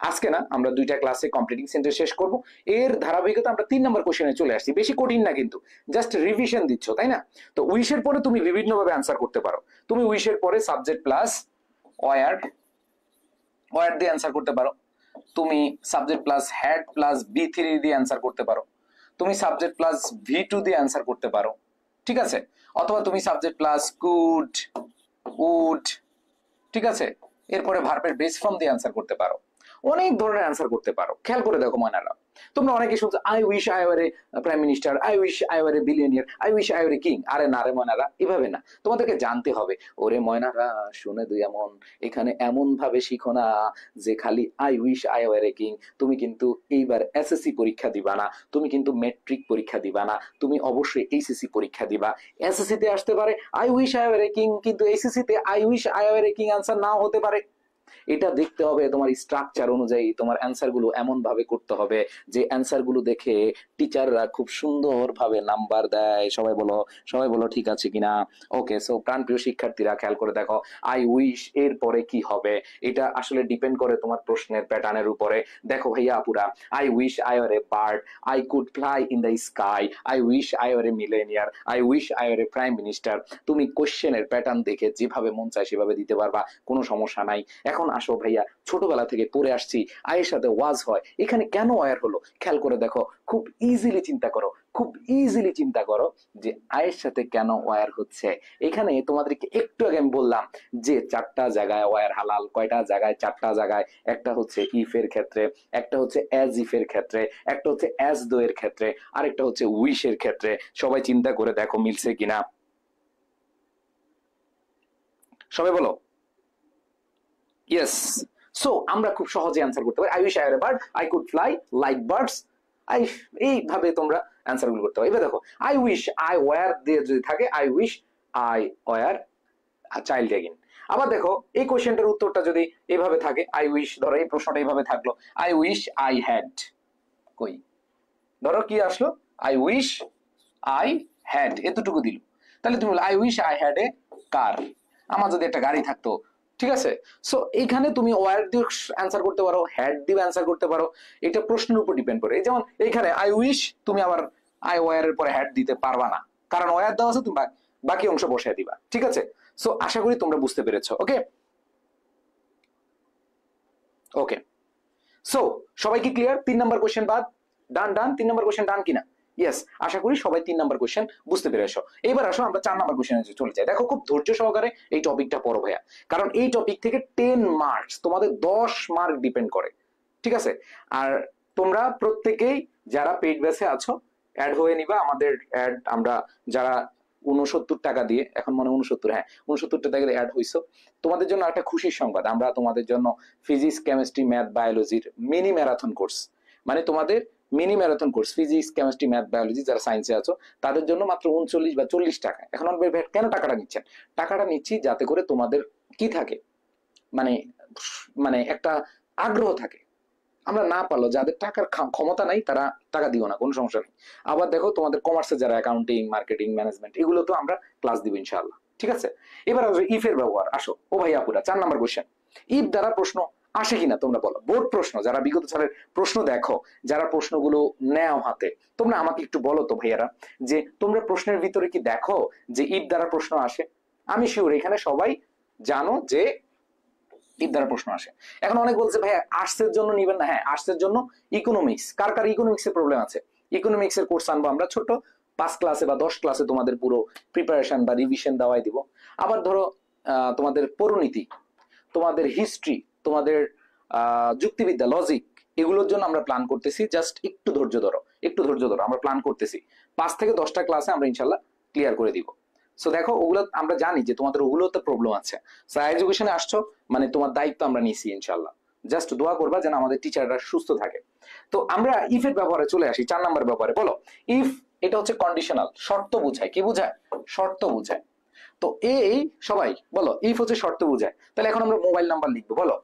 আজকে না, আমরা 2টা ক্লাসে কমপ্লিটিং সেন্টেন্স শেষ করব। এর ধারাবাহিকতা আমরা 3 নাম্বার কোশ্চেনে চলে আসছি। বেশি কঠিন না কিন্তু, জাস্ট রিভিশন দিচ্ছ, তাই না? তো উইশের পরে তুমি বিভিন্ন ভাবে আনসার করতে পারো। তুমি উইশের পরে সাবজেক্ট প্লাস ওয়ার দিয়ে আনসার করতে পারো, তুমি সাবজেক্ট প্লাস হেড প্লাস বি3 দিয়ে আনসার করতে পারো, তুমি সাবজেক্ট প্লাস ভি2 দিয়ে আনসার করতে পারো, ঠিক আছে? অথবা তুমি সাবজেক্ট প্লাস কুড, উড, ঠিক আছে, এরপরে ভার্বের বেস ফর্ম দিয়ে অ্যান্সার করতে পারো, অনেক ধরনের অ্যান্সার করতে পারো। খেয়াল করে দেখো ময়নারা, তোমরা অনেকে শুনছো I wish I were A prime minister, I wish I were A billionaire, I wish I were a king. আরে না রে ময়নারা, এভাবে না, তোমাদেরকে জানতে হবে। ওরে ময়নারা শুনে দুই এমন, এখানে এমন ভাবে শিখো না যে খালি I wish I were a king. তুমি কিন্তু এইবার এসএসসি পরীক্ষা দিবা না, তুমি কিন্তু মেট্রিক পরীক্ষা দিবা না, তুমি অবশ্যই এইচএসসি পরীক্ষা দিবা। এসএসসি তে আসতে পারে I wish I were a king, কিন্তু এইচএসসি তে I wish I were a king answer নাও হতে পারে। এটা দেখতে হবে তোমার স্ট্রাকচার অনুযায়ী, তোমার অ্যান্সার গুলো এমন ভাবে করতে হবে যে অ্যান্সার গুলো দেখে টিচাররা খুব সুন্দর ভাবে নাম্বার দেয়। সবাই বলো ঠিক আছে কিনা। ওকে, সো প্রাণপ্রিয় শিক্ষার্থীরা খেয়াল করে দেখো, আই উইশ এর পরে কি হবে এটা আসলে ডিপেন্ড করে তোমার প্রশ্নের প্যাটার্নের উপরে। দেখো ভাইয়া আপুরা, I wish I were a bird, I could fly in the sky, I wish I were A millionaire, I wish I were A prime minister. তুমি কোশ্চেনের প্যাটার্ন দেখে যেভাবে মন চায় সেভাবে দিতে পারবা, কোনো সমস্যা নাই। এখন আসো ভাইয়া, ছোটবেলা থেকে পড়ে আসছি আয়ের সাথে ওয়াজ হয়, এখানে কেন ওয়ার হলো খেয়াল করে দেখো, খুব ইজিলি চিন্তা করো, খুব ইজিলি চিন্তা করো যে আয়ের সাথে কেন ওয়ার হচ্ছে। এখানে তোমাদেরকে একটু আগে আমি বললাম যে 4টা জায়গায় ওয়ার হালাল। কয়টা জায়গায়? 4টা জায়গায়। একটা হচ্ছে ইফ এর ক্ষেত্রে, একটা হচ্ছে অ্যাজ ইফ এর ক্ষেত্রে, একটা হচ্ছে অ্যাজ দো এর ক্ষেত্রে, আরেকটা হচ্ছে উইশ এর ক্ষেত্রে। সবাই চিন্তা করে দেখো মিলছে কিনা, সবাই বলো ইয়েস। সো আমরা খুব সহজে অ্যান্সার করতে পারি, I wish I were a bird, I could fly like birds, I. এইভাবে তোমরা অ্যান্সার গুলো করতে পারো। এবার দেখো, আই উইশ আই ওয়ার দিয়ে যদি থাকে, I wish I war child again. আবার দেখো এই কোশ্চেনটার উত্তরটা যদি এইভাবে থাকে, আই উইশ, ধরো এই প্রশ্নটা এইভাবে থাকলো, আই উইশ আই হ্যাড, কই ধরো কি আসলো, আই উইশ আই হ্যাড, এতটুকু দিল। তাহলে তুমি বলো I wish I had a car, আমার যদি একটা গাড়ি থাকতো। ঠিক আছে, সো এইখানে তুমি ওয়ার দিয়ে অ্যান্সার করতে পারো, হ্যাড দিয়ে অ্যান্সার করতে পারো, এটা প্রশ্নের উপর ডিপেন্ড করে। যেমন এইখানে আই উইশ, তুমি আবার আই ওয়ার এর পরে হ্যাড দিতে পারবা না, কারণ ওয়ার দেওয়া আছে, তুমি বাকি অংশ বসায় দিবা। ঠিক আছে, সো আশা করি তোমরা বুঝতে পেরেছো। ওকে ওকে, সো সবাই কি ক্লিয়ার? 3 নম্বর কোশ্চেন বাদ, ডান ডান, 3 নম্বর কোশ্চেন ডান কিনা? ইয়েস, আশা করি সবাই 3 নম্বর কোশ্চেন বুঝতে পেরেছো। এবার আসো আমরা 4 নম্বর কোশ্চেনে চলে যাই। দেখো খুব ধৈর্য সহকারে এই টপিকটা পড়ো ভাইয়া, কারণ এই টপিক থেকে 10 মার্কস, তোমাদের 10 মার্ক ডিপেন্ড করে। ঠিক আছে, আর তোমরা প্রত্যেকেই যারা পেইড ব্যাচে আছো অ্যাড হয়ে নিবা। আমাদের অ্যাড আমরা যারা 69 টাকা দিয়ে, এখন মনে 69, হ্যাঁ 69 টাকা দিয়ে অ্যাড হইছো, তোমাদের জন্য একটা খুশির সংবাদ, আমরা তোমাদের জন্য ফিজিক্স কেমিস্ট্রি ম্যাথ বায়োলজির মিনি ম্যারাথন কোর্স, মানে তোমাদের mini marathon course physics chemistry math biology যারা সায়েন্সে আছো তাদের জন্য মাত্র 39 বা 40 টাকা। এখন কেন টাকাটা নিচ্ছেন? টাকাটা নিচ্ছি যাতে করে তোমাদের কি থাকে, মানে মানে একটা আগ্রহ থাকে। আমরা না পারলো, যাদের টাকার ক্ষমতা নাই তারা টাকা দিও না, কোনো সমস্যা নেই। আবার দেখো তোমাদের কমার্সে যারা অ্যাকাউন্টিং মার্কেটিং ম্যানেজমেন্ট, এগুলো তো আমরা ক্লাস দিব ইনশাআল্লাহ। ঠিক আছে, এবার আসো ইফ এর ব্যবহার। আসো ও ভাই আপুরা, 4 নম্বর কোশ্চেন, ইফ দ্বারা প্রশ্ন আসে কিনা তোমরা বলো। বোর্ড প্রশ্ন, যারা বিগত সালের প্রশ্ন দেখো, যারা প্রশ্নগুলো নেও হাতে, তোমরা আমাকে একটু বলো তো ভাইয়ারা, যে তোমরা প্রশ্নের ভিতরে কি দেখো যে ইফ দ্বারা প্রশ্ন আসে? আমি শিওর এখানে সবাই জানো যে ইফ দ্বারা প্রশ্ন আসে। এখন অনেক বলছে ভাই আর্টসের জন্য নিবেন না। হ্যাঁ, আর্টসের জন্য ইকোনমিক্স, কার কার ইকোনমিক্সের প্রবলেম আছে, ইকোনমিক্স এর কোর্স আনবো আমরা, ছোট 5 ক্লাসে বা 10 ক্লাসে তোমাদের পুরো প্রিপারেশন বা রিভিশন দেওয়াই দিব। আবার ধরো তোমাদের পরিণীতি, তোমাদের হিস্ট্রি, তোমাদের যুক্তিবিদ্যা লজিক, এগুলোর জন্য আমরা প্ল্যান করতেছি। জাস্ট একটু ধৈর্য ধরো, একটু ধৈর্য ধরো, আমরা প্ল্যান করতেছি 5 থেকে 10টা ক্লাসে আমরা ইনশাল্লাহ ক্লিয়ার করে দিব। সো দেখো ওগুলো আমরা জানি যে তোমাদের ওগুলোতে প্রবলেম আছে। সো এডুকেশনে আসছো মানে তোমার দায়িত্ব আমরা নিছি ইনশাল্লাহ। জাস্ট দোয়া করবা যেন আমাদের টিচাররা সুস্থ থাকে। তো আমরা ইফ এর ব্যবহারে চলে আসি, 4 নম্বর ব্যবহারে। বলো ইফ, এটা হচ্ছে কন্ডিশনাল, শর্ত বোঝায়। কি বোঝায়? শর্ত বোঝায়। তো এই সবাই বলো ইফ হচ্ছে শর্ত বোঝায়। তাহলে এখন আমরা মোবাইল নাম্বার লিখবো। বলো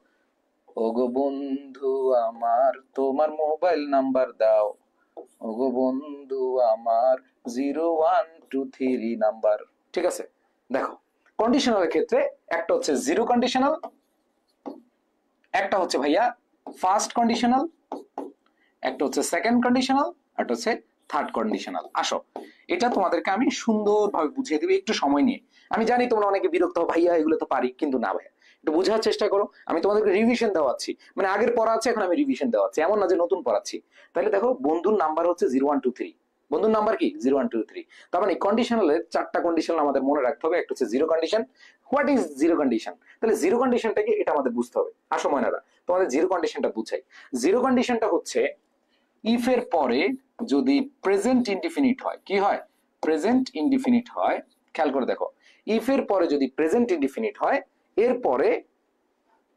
ওগো বন্ধু আমার তোমার মোবাইল নাম্বার দাও, ওগো বন্ধু আমার 0123 নাম্বার। ঠিক আছে, দেখো কন্ডিশনালের ক্ষেত্রে একটা হচ্ছে জিরো কন্ডিশনাল, একটা হচ্ছে ভাইয়া ফার্স্ট কন্ডিশনাল, একটা হচ্ছে সেকেন্ড কন্ডিশনাল, একটা হচ্ছে থার্ড কন্ডিশনাল। আসো এটা তোমাদেরকে আমি সুন্দরভাবে বুঝিয়ে দিবি একটু সময় নিয়ে। আমি জানি তোমরা অনেকে বিরক্ত হও, ভাইয়া এগুলো তো পারি, কিন্তু না ভাইয়া, একটু বোঝার চেষ্টা করো। আমি তোমাদেরকে রিভিশন দেওয়াচ্ছি, মানে আগের পড়া আছে এখন আমি রিভিশন দেওয়াচ্ছি, এমন না যে নতুন পড়াচ্ছি। তাহলে দেখো বন্ধুর নাম্বার হচ্ছে 0123, বন্ধুর নাম্বার কি 0 1 2 3। তার মানে কন্ডিশনালের চারটা কন্ডিশন আমাদের মনে রাখতে হবে। একটা হচ্ছে zero condition. What is zero condition? তাহলে জিরো কন্ডিশনটা কি এটা আমাদের বুঝতে হবে। আসো ময়নারা তোমাদের জিরো কন্ডিশনটা বুঝাই। জিরো কন্ডিশনটা হচ্ছে ইফ এর পরে যদি প্রেজেন্ট ইনডিফিনিট হয়, কি হয়? প্রেজেন্ট ইনডিফিনিট হয়। খেয়াল করে দেখো, ইফ এর পরে যদি প্রেজেন্ট ইনডিফিনিট হয়, এরপরে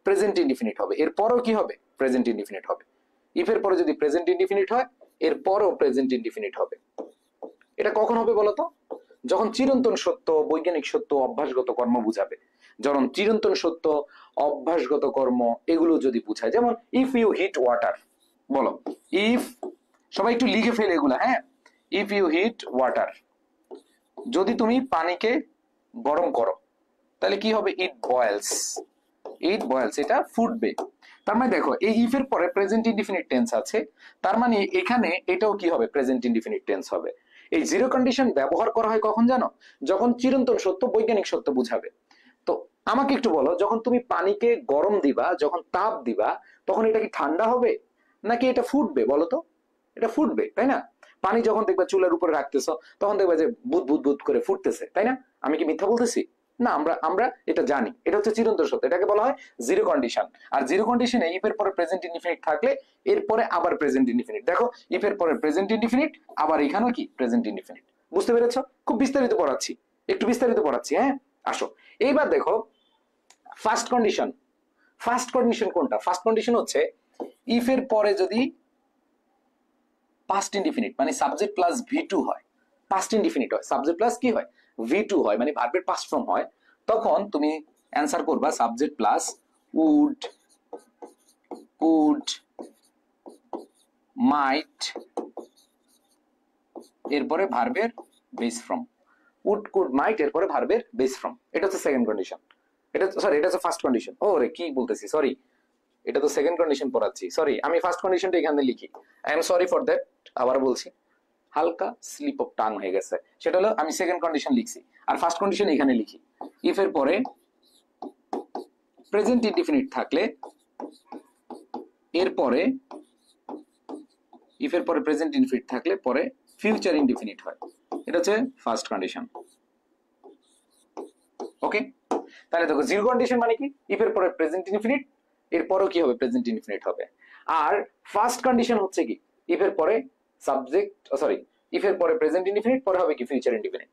প্রেজেন্ট ইনডিফিনিট হবে, এরপরও কি হবে? প্রেজেন্ট ইনডিফিনিট হবে। ইফ এর পরে যদি প্রেজেন্ট ইনডিফিনিট হয়, এরপরও প্রেজেন্ট ইনডিফিনিট হবে। এটা কখন হবে বলতো? যখন চিরন্তন সত্য, বৈজ্ঞানিক সত্য, অভ্যাসগত কর্ম বুঝাবে। যখন চিরন্তন সত্য, অভ্যাসগত কর্ম এগুলো যদি বুঝায়, যেমন ইফ ইউ হিট ওয়াটার, বলো ইফ, সবাই একটু লিখে ফেলে এগুলা, হ্যাঁ। ইফ ইউ হিট ওয়াটার, যদি তুমি পানিকে গরম করো তাহলে কি হবে? ইট বয়েলস। ইট বয়েলস, এটা ফুটবে। তার মানে দেখো এই ইফ এর পরে প্রেজেন্ট ইনডিফিনিট টেন্স আছে, তার মানে এখানে এটাও কি হবে? প্রেজেন্ট ইনডিফিনিট টেন্স হবে। এই জিরো কন্ডিশন ব্যবহার করা হয় কখন জানো? যখন চিরন্তন সত্য, বৈজ্ঞানিক সত্য বুঝাবে। তো আমাকে একটু বলো, যখন তুমি পানিকে গরম দিবা, যখন তাপ দিবা, তখন এটা কি ঠান্ডা হবে নাকি এটা ফুটবে বলো তো? এটা ফুটবে, তাই না? পানি যখন দেখবা চুলার উপরে রাখতেছো, তখন দেখবা যে বুদ বুদ বুদ করে ফুটতেছে, তাই না? আমি কি মিথ্যা বলতেছি? না, আমরা আমরা এটা জানি, এটা হচ্ছে চিরন্তন সত্য, এটাকে বলা হয় জিরো কন্ডিশন। আর জিরো কন্ডিশনে ইফ এর পরে প্রেজেন্ট ইনডিফিনিট থাকলে এরপরে আবার প্রেজেন্ট ইনডিফিনিট। দেখো ইফ এর পরে প্রেজেন্ট ইনডিফিনিট, আবার এখানেও কি প্রেজেন্ট ইনডিফিনিট। বুঝতে পেরেছো? খুব বিস্তারিত পড়াচ্ছি, একটু বিস্তারিত পড়াচ্ছি, হ্যাঁ। আসো এইবার দেখো ফার্স্ট কন্ডিশন। ফার্স্ট কন্ডিশন কোনটা? ফার্স্ট কন্ডিশন হচ্ছে ইফ এর পরে যদি পাস্ট ইনডিফিনিট মানে সাবজেক্ট প্লাস V2 হয়, পাস্ট ইনডিফিনিট হয়, সাবজেক্ট প্লাস কি হয়? V2 হয়, মানে ভার্বের পাস্ট ফর্ম হয়, তখন তুমি অ্যান্সার করবা সাবজেক্ট প্লাস উড, কুড, মাইট, এরপরে ভার্বের বেস ফর্ম। উড, কুড, মাইট, এরপরে ভার্বের বেস ফর্ম। এটা হচ্ছে সেকেন্ড কন্ডিশন। এটা সরি, এটা হচ্ছে ফার্স্ট কন্ডিশন। ও রে, কি বলতেছি, সরি, এটা তো সেকেন্ড কন্ডিশন পড়াচ্ছি, সরি। আমি ফার্স্ট কন্ডিশনটা এখানে লিখি, I am sorry for that. আবার বলছি, হালকা স্লিপ অফ টাং হয়ে গেছে। সেটা হলো আমি সেকেন্ড কন্ডিশন লিখছি আর ফার্স্ট কন্ডিশন এখানে লিখি। ইফ এর পরে প্রেজেন্ট ইনডিফিনিট থাকলে এরপরে, ইফ এর পরে প্রেজেন্ট ইনডিফিনিট থাকলে পরে ফিউচার ইনডিফিনিট হয়। এটা হচ্ছে ফার্স্ট কন্ডিশন। ওকে, তাহলে দেখো জিরো কন্ডিশন মানে কি? ইফ এর পরে প্রেজেন্ট ইনডিফিনিট, এরপরও কি হবে? প্রেজেন্ট ইনডিফিনিট হবে। আর ফার্স্ট কন্ডিশন হচ্ছে কি? ইফ এর পরে সাবজেক্ট, সরি, ইফ এর পরে প্রেজেন্ট ইনডিফিনিট, পরে হবে কি? Future indefinite.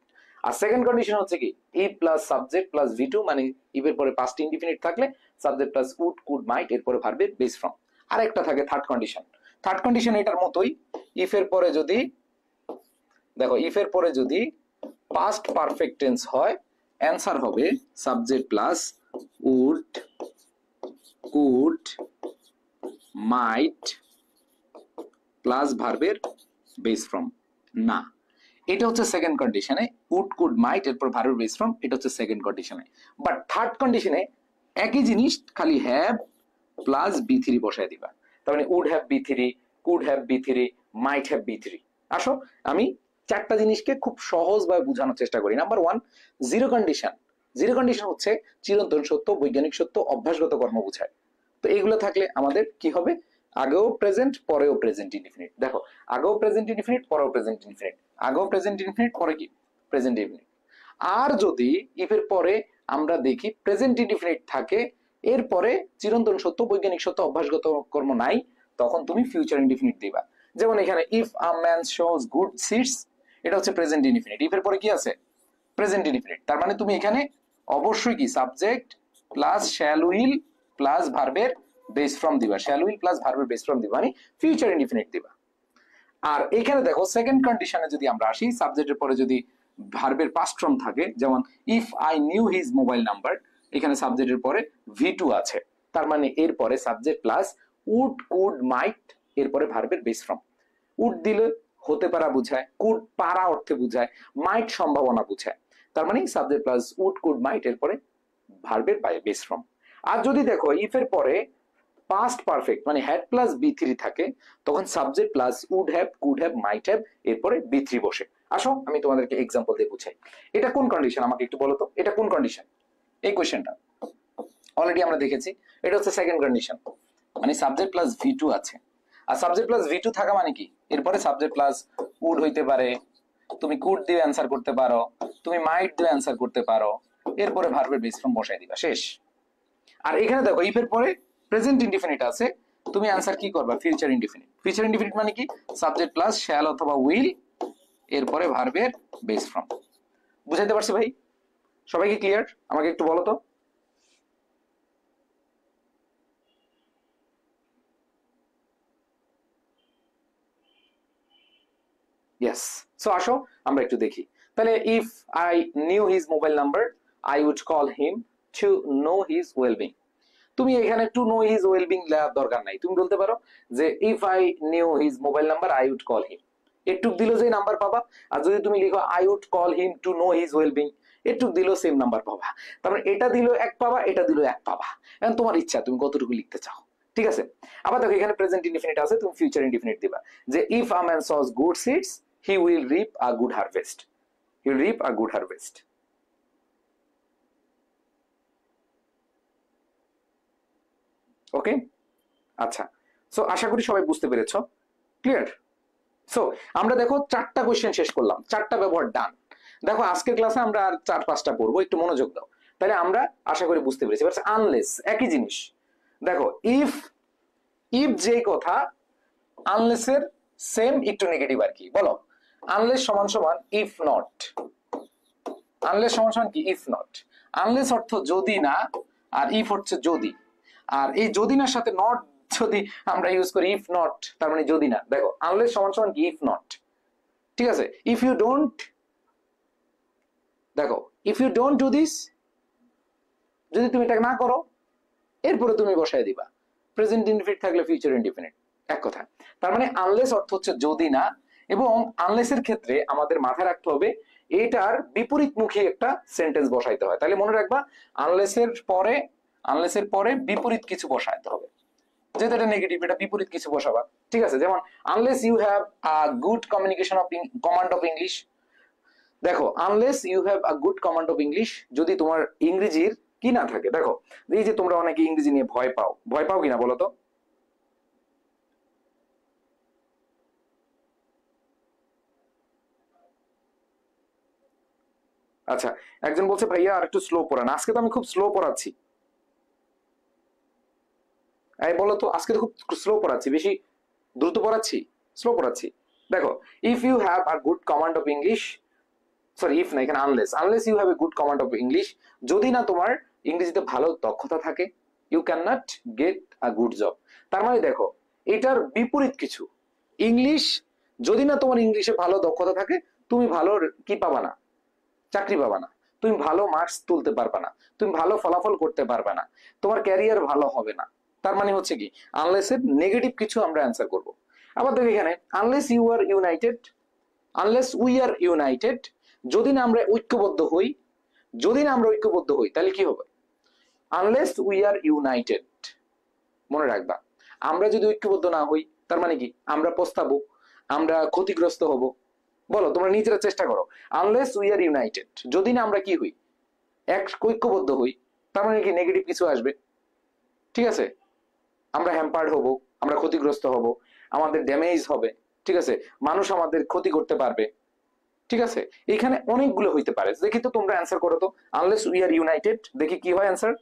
আর সেকেন্ড কন্ডিশন হচ্ছে কি? If plus subject plus V2, মানে ইফ এর পরে পাস্ট ইনডিফিনিট থাকলে সাবজেক্ট প্লাস উড, কুড, মাইট, এরপরে ভার্বের বেস ফর্ম। আর একটা থাকে থার্ড কন্ডিশন। থার্ড কন্ডিশন এটার মতোই, ইফ এর পরে যদি, দেখো ইফ এর পরে যদি পাস্ট পারফেক্ট টেন্স হয়, অ্যান্সার হবে subject plus would, could, might plus ভার্বের বেস ফর্ম। না, এটা হচ্ছে সেকেন্ড কন্ডিশনে, উড, কুড, মাইট, এরপর ভার্বের বেস ফর্ম। এটা হচ্ছে সেকেন্ড কন্ডিশনে। বাট থার্ড কন্ডিশনে একই জিনিস, খালি হ্যাভ প্লাস B3 বসায় দিবা। তার মানে would have B3, could have B3, might have B3। আসো আমি চারটা জিনিসকে খুব সহজভাবে বোঝানোর চেষ্টা করি। Number one, zero condition. Zero condition হচ্ছে চিরন্তন সত্য, বৈজ্ঞানিক সত্য, অভ্যাসগত কর্ম বোঝায়। তো এগুলো থাকলে আমাদের কি হবে? আগেও প্রেজেন্ট, পরেও প্রেজেন্ট ইনডিফিনিট। দেখো আগেও প্রেজেন্ট ইনডিফিনিট, পরেও প্রেজেন্ট ইনডিফিনিট, আগেও প্রেজেন্ট ইনডিফিনিট, পরে কি? Present indefinite. আর যদি ইফের পরে আমরা দেখি প্রেজেন্ট ইনডিফিনিট থাকে, এরপরে চিরন্তন সত্য, বৈজ্ঞানিক সত্য, অভ্যাসগত কর্ম নাই, তখন তুমি ফিউচার ইনডিফিনিট দিবা। যেমন এখানে if a man shows good seeds, এটা হচ্ছে প্রেজেন্ট ইনডিফিনিট। ইফের পরে কি আছে? Present indefinite. তার মানে তুমি এখানে অবশ্যই কি subject plus shall will plus ভার্বের বেস ফর্ম দিবা। শ্যাল উইল প্লাস ভার্বের বেস ফর্ম দিবা, মানে ফিউচার ইনডিফিনিট দিবা। আর এখানে দেখো সেকেন্ড কন্ডিশনে যদি আমরা আসি, সাবজেক্টের পরে যদি ভার্বের পাস্ট ফর্ম থাকে, যেমন if I knew his mobile number, এখানে সাবজেক্টের পরে V2 আছে, তার মানে এরপরে সাবজেক্ট প্লাস উড, কুড, মাইট, এরপরে ভার্বের বেস ফর্ম। উড দিলে হতে পারা বুঝায়, কুড পারা অর্থে বুঝায়, মাইট সম্ভাবনা বুঝায়। তার মানে সাবজেক্ট প্লাস উড, কুড, মাইট, এরপরে ভার্বের বেস ফর্ম। আর যদি দেখো ইফ এর পরে পাস্ট পারফেক্ট মানে হ্যাড প্লাস B3 থাকে, তখন subject plus would have, could have, might have, এরপরে B3 বসে। আসো আমি তোমাদেরকে এক্সাম্পল দিয়ে বুঝাই। এটা কোন কন্ডিশন আমাকে একটু বলো তো, এটা কোন কন্ডিশন? এই কোশ্চেনটা অলরেডি আমরা দেখেছি, এটা হচ্ছে সেকেন্ড কন্ডিশন, মানে সাবজেক্ট প্লাস V2 আছে। আর সাবজেক্ট প্লাস V2 থাকা মানে কি? এরপরে সাবজেক্ট প্লাস উড হইতে পারে, তুমি কুড দিয়ে অ্যান্সার করতে পারো, তুমি মাইট দিয়ে অ্যান্সার করতে পারো, এরপরে ভার্বের বেস ফর্ম বসাই দিবা, শেষ। আর এখানে দেখো ইফ এর পরে প্রেজেন্ট ইনডিফিনিট আছে, তুমি অ্যান্সার কি করবা? Future indefinite. ফিউচার ইনডিফিনিট মানে কি? সাবজেক্ট প্লাস শ্যাল অথবা উইল, এরপরে ভার্বের বেস ফর্ম। বুঝাইতে পারছি ভাই? সবাই কি ক্লিয়ার? আমাকে একটু বলো তো। ইয়েস। সো আসো আমরা একটু দেখি। তাহলে if I knew his mobile number I would call him to know his wellbeing. তুমি এখানে টু নো হিজ ওয়েলবিং লেখার দরকার নাই, তুমি বলতে পারো যে if I knew his mobile number I would call him. একটু দিলো যে নাম্বার পাবা, আর যদি তুমি লিখো I would call him to know his wellbeing, একটু দিল সেম নাম্বার পাবা। তার মানে এটা দিল এক পাবা, এটা দিল এক পাবা। এখন তোমার ইচ্ছা তুমি কতটুকু লিখতে চাও, ঠিক আছে। আবার দেখো এখানে প্রেজেন্ট ইনডিফিনিট আছে, তুমি ফিউচার ইনডিফিনিট দিবা যে if a man sows good seeds he will reap a good harvest, he will reap a good harvest. Okay, আচ্ছা। সো আশা করি সবাই বুঝতে পেরেছো, ক্লিয়ার। সো আমরা দেখো 4টা কোশ্চেন শেষ করলাম, 4টা ব্যবহার ডান। দেখো আজকের ক্লাসে আমরা আর 4-5টা পড়বো, একটু মনোযোগ দাও। তাহলে আমরা আশা করি বুঝতে পেরেছি। এবার আনলেস একই জিনিস। দেখো ইফ, ইফ যে কথা, আনলেস এর সেম একটু নেগেটিভ আর কি। বলো আনলেস সমান সমান ইফ নট। আনলেস সমান সমান কি? If not. আনলেস অর্থ যদি না, আর ইফ হচ্ছে যদি। আর এই যদি নার সাথে নট যদি আমরা ইউজ করি, ইফ নট তার মানে যদি না। দেখো আনলেস সমান সমান কি? ইফ নট, ঠিক আছে। ইফ ইউ ডোন্ট, দেখো if you don't do this, যদি তুমি এটা না করো, এরপরে তুমি বসায় দিবা প্রেজেন্ট ইনডিফিনিট থাকলে ফিউচার ইনডিফিনিট, এক কথা। তার মানে আনলেস অর্থ হচ্ছে যদি না, এবং আনলেসের ক্ষেত্রে আমাদের মাথায় রাখতে হবে এটার বিপরীতমুখী একটা সেন্টেন্স বসাইতে হয়। তাহলে মনে রাখবা আনলেসের পরে, আনলেসের পরে বিপরীত কিছু বসাইতে হবে। যেহেতু এটা নেগেটিভ, এটা বিপরীত কিছু বসাবা, ঠিক আছে। যেমন unless you have a good communication of command of English. দেখো unless you have a good command of English, যদি তোমার ইংরেজির কি না থাকে। দেখো এই যে তোমরা অনেকে ইংরেজি নিয়ে ভয় পাও, ভয় পাও কিনা বলো তো? আচ্ছা, একজন বলছে ভাইয়া আর একটু স্লো পড়ান। আজকে তো আমি খুব স্লো পড়াচ্ছি। এই বলো তো, আজকে তো খুব স্লো পড়াচ্ছি, বেশি দ্রুত পড়াচ্ছি, স্লো পড়াচ্ছি? দেখো if you have a good command of English, sorry if না, এখানে unless, unless you have a good command of English, যদি না তোমার ইংরেজিতে ভালো দক্ষতা থাকে, you can not get a good job. তার মানে দেখো এটার বিপরীত কিছু। ইংলিশ, যদি না তোমার ইংলিশে ভালো দক্ষতা থাকে, তুমি ভালো কি পাবা না? চাকরি পাবা না, তুমি ভালো মার্কস তুলতে পারবে না, তুমি ভালো ফলাফল করতে পারবে না, তোমার ক্যারিয়ার ভালো হবে না। তার মানে হচ্ছে কি? আনলেস এর নেগেটিভ কিছু আমরা অ্যান্সার করব। আবার দেখো এখানে unless you are united, unless we are united, যদি না আমরা ঐক্যবদ্ধ হই, যদি না আমরা ঐক্যবদ্ধ হই তাহলে কি হবে? Unless we are United. মনে রাখবা, আমরা যদি ঐক্যবদ্ধ না হই তার মানে কি? আমরা পস্তাবো, আমরা ক্ষতিগ্রস্ত হব। বলো তোমরা নিজেরা চেষ্টা করো। আনলেস উই আর ইউনাইটেড, যদি না আমরা কি হই? এক ঐক্যবদ্ধ হই, তার মানে কি? নেগেটিভ কিছু আসবে, ঠিক আছে। আমরা হ্যাম্পার্ড হব, আমরা ক্ষতিগ্রস্ত হব, আমাদের ড্যামেজ হবে, ঠিক আছে। মানুষ আমাদের ক্ষতি করতে পারবে, ঠিক আছে। এখানে অনেকগুলো হইতে পারে। দেখি তো তোমরা অ্যান্সার করো তো, আনলেস উই আর ইউনাইটেড, দেখি কি হয় অ্যান্সার।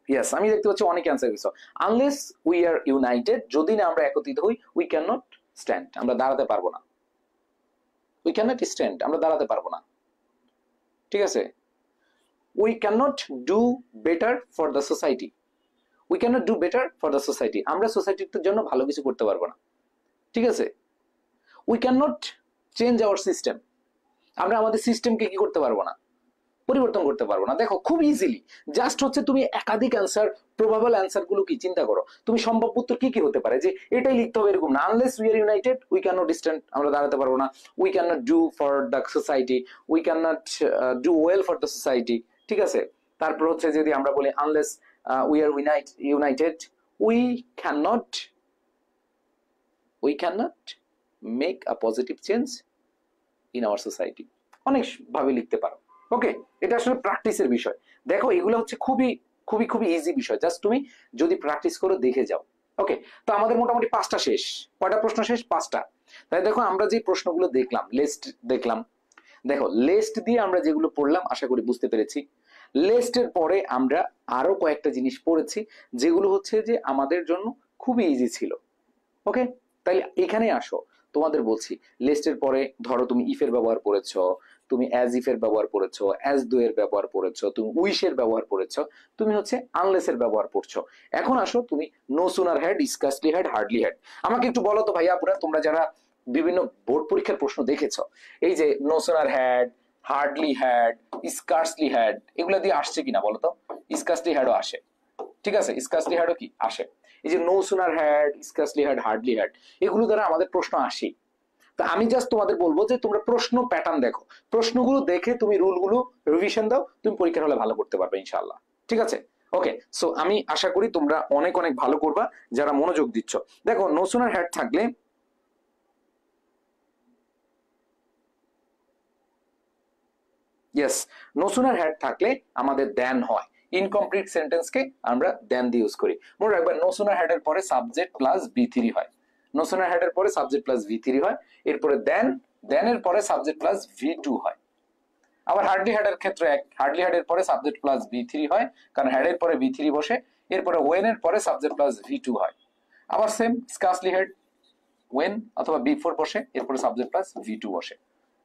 ইয়েস, আমি দেখতে পাচ্ছি অনেক অ্যান্সার দিছো। আনলেস উই আর ইউনাইটেড, যদি না আমরা একত্রিত হই, উই ক্যান নট স্ট্যান্ড, আমরা দাঁড়াতে পারবো না। উই ক্যান নট স্ট্যান্ড, আমরা দাঁড়াতে পারবো না, ঠিক আছে। We can not do better for the society, we can not do better for the society, আমরা সোসাইটির জন্য ভালো কিছু করতে পারবো না, ঠিক আছে। We can not change our system, আমরা আমাদের সিস্টেমকে কি করতে পারবো না? পরিবর্তন করতে পারবো না। দেখো খুব ইজিলি, জাস্ট হচ্ছে তুমি একাধিক অ্যান্সার, প্রবাবল অ্যান্সার গুলো কি চিন্তা করো, তুমি সম্ভাব্য উত্তর কি কি হতে পারে, যে এটাই লিখতে হবে এরকম না। Unless we are United, we can not stand, আমরা দাঁড়াতে পারবো না। We can not do for the society, we can not do well for the society, ঠিক আছে। তারপর হচ্ছে যদি আমরা বলি unless we are United, we can not, we can not make a positive change in our society, অনেক ভাবে লিখতে পারো। ওকে, এটা আসলে প্র্যাকটিসের বিষয়। দেখো এগুলো হচ্ছে খুবই খুবই খুবই ইজি বিষয়, জাস্ট তুমি যদি প্র্যাকটিস করো, দেখে যাও, ওকে, তো আমাদের মোটামুটি 5টা শেষ। কয়টা প্রশ্ন শেষ? 5টা। তাই দেখো আমরা যে প্রশ্নগুলো দেখলাম, লিস্ট দেখলাম, দেখো লিস্ট দিয়ে আমরা যেগুলো পড়লাম আশা করি বুঝতে পেরেছি। লিস্টের পরে আমরা আরো কয়েকটা জিনিস পড়েছি যেগুলো হচ্ছে যে আমাদের জন্য খুবই ইজি ছিল। ওকে, তাই এখানে আসো, তোমাদের বলছি লিস্টের পরে ধরো তুমি ইফ এর ব্যবহার করেছো, তুমি অ্যাজ ইফ এর ব্যবহার করেছো, অ্যাজ দো এর ব্যবহার করেছো, তুমি উইশ এর ব্যবহার করেছো, তুমি হচ্ছে আনলেস এর ব্যবহার করছো। এখন আসো তুমি no sooner had, scarcely had, hardly had. আমাকে একটু বলো তো ভাইয়া আপুরা, তোমরা যারা বিভিন্ন বোর্ড পরীক্ষার প্রশ্ন দেখেছো, এই যে no sooner had, hardly had, scarcely had, এগুলা দিয়ে আসছে কিনা বলো তো? স্কার্সলি হ্যাডও আসে, ঠিক আছে, স্কার্সলি হ্যাডও কি আসে। এই যে no sooner had, scarcely had, hardly had, এগুলো দ্বারা আমাদের প্রশ্ন আসে। তো আমি জাস্ট তোমাদের বলবো যে তোমরা প্রশ্ন প্যাটার্ন দেখো, প্রশ্নগুলো দেখে তুমি রুলগুলো রিভিশন দাও, তুমি পরীক্ষার হলে ভালো করতে পারবে ইনশাআল্লাহ। ঠিক আছে, ওকে। সো আমি আশা করি তোমরা অনেক অনেক ভালো করবা যারা মনোযোগ দিচ্ছ। দেখো নো সুনার হ্যাড থাকলে, ইয়েস, নো সুনার হ্যাড থাকলে আমাদের দেন হয়। ইনকমপ্লিট সেন্টেন্সকে আমরা দেন দিয়ে ইউজ করি। মনে রাখবেন নো সুনার হ্যাড এর পরে সাবজেক্ট প্লাস বি3 হয়। নো সুনার হ্যাড এর পরে সাবজেক্ট প্লাস ভি3 হয়, এরপরে দেন, দেন এর পরে সাবজেক্ট প্লাস ভি2 হয়। আবার হার্ডলি হ্যাড এর ক্ষেত্রে এক, হার্ডলি হ্যাড এর পরে সাবজেক্ট প্লাস বি3 হয়, কারণ হ্যাড এর পরে বি3 বসে, এরপরে ওয়েন এর পরে সাবজেক্ট প্লাস ভি2 হয়। আবার সেম স্কার্সলি হ্যাড, ওয়েন অথবা বি4 বসে, এরপরে সাবজেক্ট প্লাস ভি2 বসে।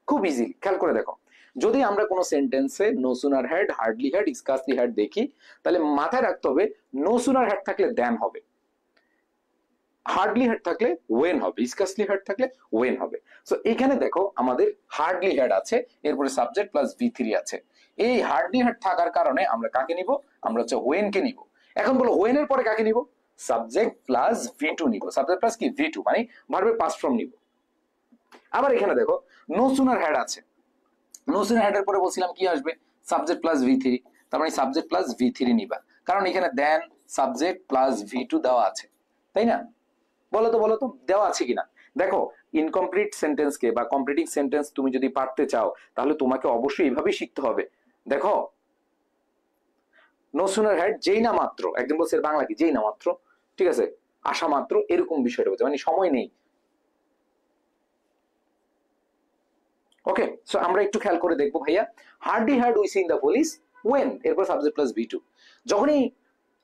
খুব ইজি, খেয়াল করে দেখো। যদি আমরা কোনো সেন্টেন্সে no sooner had, hardly had, scarcely had দেখি, তাহলে মাথায় রাখতে হবে নো সুনার হ্যাড থাকলে দেন হবে, হার্ডলি হ্যাড থাকলে ওয়েন হবে, স্কার্সলি হ্যাড থাকলে ওয়েন হবে। সো এখানে দেখো আমাদের হার্ডলি হ্যাড আছে, এরপরে সাবজেক্ট প্লাস ভি3 আছে। এই হার্ডলি হ্যাড থাকার কারণে আমরা কাকে নিব? আমরা হচ্ছে ওয়েন কে নিব। এখন বলো ওয়েন এর পরে কাকে নিব? সাবজেক্ট প্লাস ভি2 নিব। সাবজেক্ট প্লাস কি? ভি2, মানে ভার্বের পাস্ট ফর্ম নিব। আবার এখানে দেখো নো সুনার হ্যাড আছে, নো সুনার হ্যাড এর পরে বলছিলাম কি আসবে? সাবজেক্ট প্লাস ভি3, তার মানে সাবজেক্ট প্লাস ভি3 নিবা, কারণ এখানে দেন সাবজেক্ট প্লাস ভি2 দেওয়া আছে, তাই না? বলো তো, বলো তো দেওয়া আছে কিনা। দেখো ইনকমপ্লিট সেন্টেন্সকে বা কমপ্লিটিং সেন্টেন্স তুমি যদি পারতে চাও, তাহলে তোমাকে অবশ্যই এইভাবেই শিখতে হবে। দেখো নো সুনার হ্যাড যেই না মাত্র, একজন বলছে এর বাংলা কি? যেই না মাত্র, ঠিক আছে, আসা মাত্র, এরকম বিষয়টা বলছে, মানে সময় নেই। ওকে, সো আমরা একটু খেয়াল করে দেখবো ভাইয়া। Hardly had we seen the police when, এরপর সাবজেক্ট প্লাস ভি2। যখনই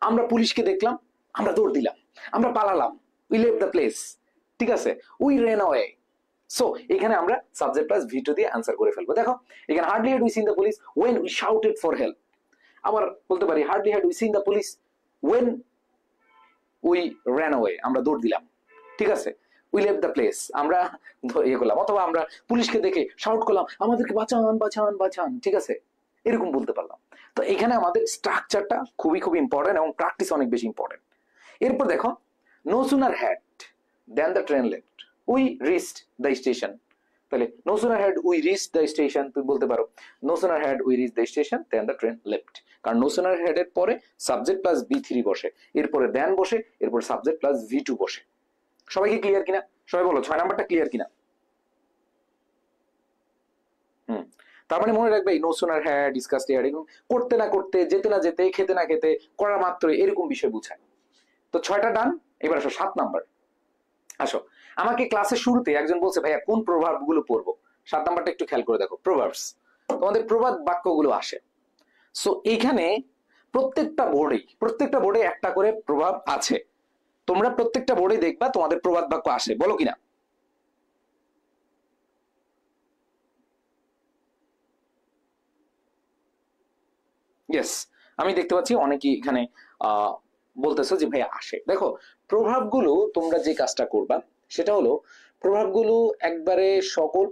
আমরা পুলিশকে দেখলাম, আমরা দৌড় দিলাম, আমরা পালালাম, উই লেভ দ্য প্লেস, ঠিক আছে, উই রেন অ্যাওয়ে। সো এখানে আমরা সাবজেক্ট প্লাস ভি2 দিয়ে আনসার করে ফেলবো। দেখো এখানে hardly had we seen the police when we shouted for help. আবার বলতে পারি hardly had we seen the police when we ran away, আমরা দৌড় দিলাম, ঠিক আছে, উই লেভ দ্য প্লেস, আমরা ইয়ে করলাম, অথবা আমরা পুলিশকে দেখে শাউট করলাম আমাদেরকে বাঁচান বাঁচান বাঁচান, ঠিক আছে, এরকম বলতে পারলাম। তো এখানে আমাদের স্ট্রাকচারটা খুবই খুব ইম্পর্টেন্ট এবং প্র্যাকটিস অনেক বেশি ইম্পর্টেন্ট। এরপর দেখো no sooner had then the train left we reached the station. তাহলে no sooner had we reach the station, তুমি বলতে পারো no sooner had we reach the station then the train left, কারণ নো সুনার হ্যাড এর পরে সাবজেক্ট প্লাস বি3 বসে, এরপরে দেন বসে, এরপর সাবজেক্ট প্লাস ভি2 বসে। সবাইকে ক্লিয়ার কিনা? সবাই বলো 6 নাম্বারটা ক্লিয়ার কিনা। হুম, তার মানে মনে রাখবে no sooner had, discussed had, এরকম করতে না করতে, যেতে না যেতে, খেতে না খেতে, করা মাত্র, এরকম বিষয় বোঝায়। তো 6টা ডান। এবার আসো 7 নাম্বার। আসো, আমাকে ক্লাসের শুরুতে একজন বলছে ভাইয়া কোন প্রভাবগুলো পড়বো। 7 নাম্বারটা একটু খেয়াল করে দেখো, প্রভাবস, তোমাদের প্রবাদ বাক্যগুলো আসে। সো এইখানে প্রত্যেকটা বোর্ডে একটা করে প্রভাব আছে। তোমরা প্রত্যেকটা বোর্ডে দেখবা তোমাদের প্রবাদ বাক্য আসে, বলো কিনা। ইয়েস, আমি দেখতে পাচ্ছি অনেকেই এখানে আহ বলতেছো যে ভাই আসে। দেখো প্রভাবগুলো তোমরা যে কাজটা করবা সেটা হলো, প্রভাবগুলো একবারে সকল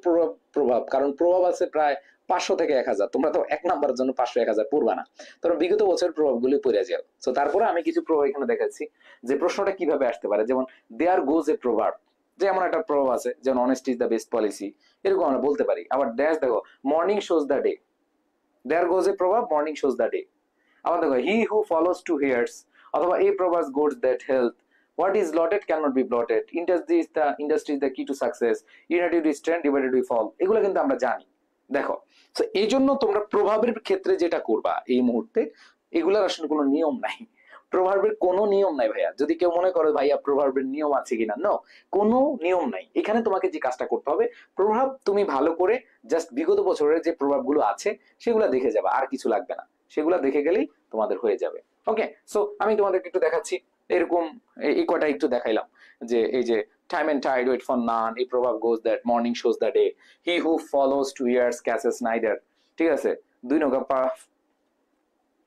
প্রভাব, কারণ প্রভাব আছে প্রায় 500 থেকে 1000, তোমরা তো 1 নাম্বারের জন্য 500 1000 পড়বা না, তোমরা বিগত বছর প্রভাবগুলো পড়ে যাও। তো তারপরে আমি কিছু প্রভাব এখানে দেখাচ্ছি যে প্রশ্নটা কিভাবে আসতে পারে। যেমন দেয়ার গোজ এ প্রভাব, যে এমন একটা প্রভাব আছে, যেমন honesty is the best policy, এরকম আমরা বলতে পারি। আবার ড্যাশ দেখো, morning shows the day, there goes a proverb, morning shows the day. আবার দেখো he who follows to hears, অথবা a proverb goes that health, what is lotted can not be blotted, industry is the key to success, united we stand divided we fall, এগুলো কিন্তু আমরা জানি। দেখো, তো এই জন্য তোমরা প্রভাবের ক্ষেত্রে যেটা করবা এই মুহূর্তে, এগুলার আসলে কোনো নিয়ম নাই। প্রভার্বের কোনো নিয়ম নাই ভাইয়া। যদি কেউ মনে করো ভাইয়া প্রভার্বের নিয়ম আছে কিনা, নো, কোনো নিয়ম নাই। এখানে তোমাকে যে কাজটা করতে হবে, প্রভাব তুমি ভালো করে জাস্ট বিগত বছরের যে প্রভাবগুলো আছে সেগুলা দেখে যাবে, আর কিছু লাগবে না। সেগুলা দেখে গেলেই তোমাদের হয়ে যাবে। ওকে, সো আমি তোমাদেরকে একটু দেখাচ্ছি। এরকম এই কয়টা একটু দেখাইলাম যে এই যে time and tide wait for none, এই প্রভাব goes that morning shows the day, he who follows 2 years catches neither। ঠিক আছে, দুই নৌকা পা।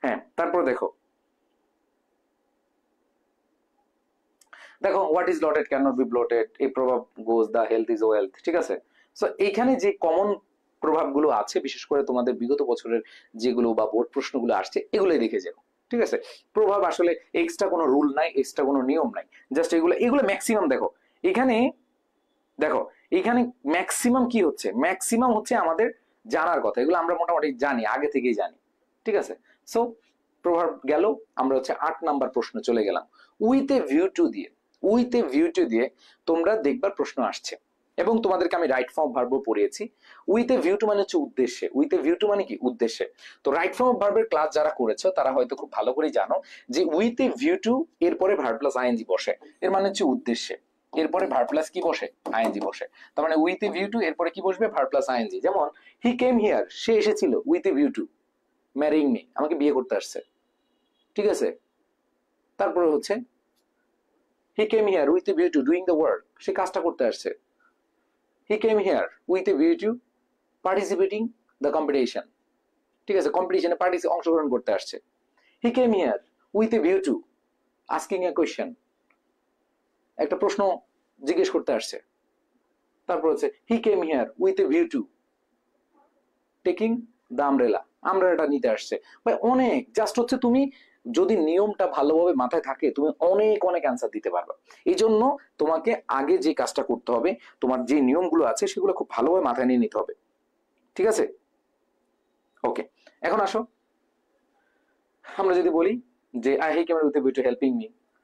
হ্যাঁ, তারপর দেখো দেখো what is lotted can not be blotted, এই প্রভাব গোজ দ্য হেলথ ইজ ওয়েলথ। ঠিক আছে, সো এইখানে যে কমন প্রভাবগুলো আছে, বিশেষ করে তোমাদের বিগত বছরের যেগুলো বা বোর্ড প্রশ্নগুলো আসছে, এগুলোই দেখে যাও। ঠিক আছে, প্রভাব আসলে এক্সট্রা কোনো রুল নাই, এক্সট্রা কোনো নিয়ম নাই, জাস্ট এগুলো এগুলো ম্যাক্সিমাম দেখো এখানে। দেখো এখানে ম্যাক্সিমাম কি হচ্ছে, ম্যাক্সিমাম হচ্ছে আমাদের জানার কথা, এগুলো আমরা মোটামুটি জানি, আগে থেকেই জানি। ঠিক আছে, সো প্রভাব গেল। আমরা হচ্ছে 8 নাম্বার প্রশ্ন চলে গেলাম। উইথ এ ভিউ টু দিয়ে, উইথ এ ভিউ টু দিয়ে তোমরা দেখবার প্রশ্ন আসছে, এবং তোমাদেরকে আমি রাইট ফর্ম ভার্ব পড়িয়েছি। উইথ এ ভিউ টু মানে হচ্ছে উদ্দেশ্যে, উইথ এ ভিউ টু মানে কি উদ্দেশ্যে। তো রাইট ফর্ম ভার্বের ক্লাস যারা করেছো তারা হয়তো খুব ভালো করে জানো যে উইথ এ ভিউ টু এরপরে ভার্ব প্লাস আইএনজি বসে, এর মানে হচ্ছে উদ্দেশ্যে, এরপরে ভার্ব প্লাস কি বসে, আইএনজি বসে। তার মানে উইথ এ ভিউ টু এরপরে কি বসবে, ভার্ব প্লাস আইএনজি। যেমন হি কেম হিয়ার, সে এসেছিল with a view to marrying me, আমাকে বিয়ে করতে আসছে। ঠিক আছে, তারপরে হচ্ছে he came here with a view to doing the work, সে কাজটা করতে আসছে। He came here with a view to participating the competition. ঠিক আছে, কম্পিটিশনে অংশগ্রহণ করতে আসছে। He came here with a view to asking a question, একটা প্রশ্ন জিজ্ঞেস করতে আসছে। তারপর হচ্ছে he came here with a view to taking the umbrella, আমব্রেলাটা নিতে আসছে। ভাই অনেক, জাস্ট হচ্ছে তুমি যদি নিয়মটা ভালোভাবে মাথায় থাকে তুমি অনেক অনেক অ্যান্সার দিতে পারবে। এই জন্য তোমাকে আগে যে কাজটা করতে হবে, তোমার যে নিয়মগুলো আছে সেগুলো খুব ভালোভাবে মাথায় নিয়ে নিতে হবে। ঠিক আছে, ওকে, এখন আসো আমরা যদি বলি যে I he came with a view to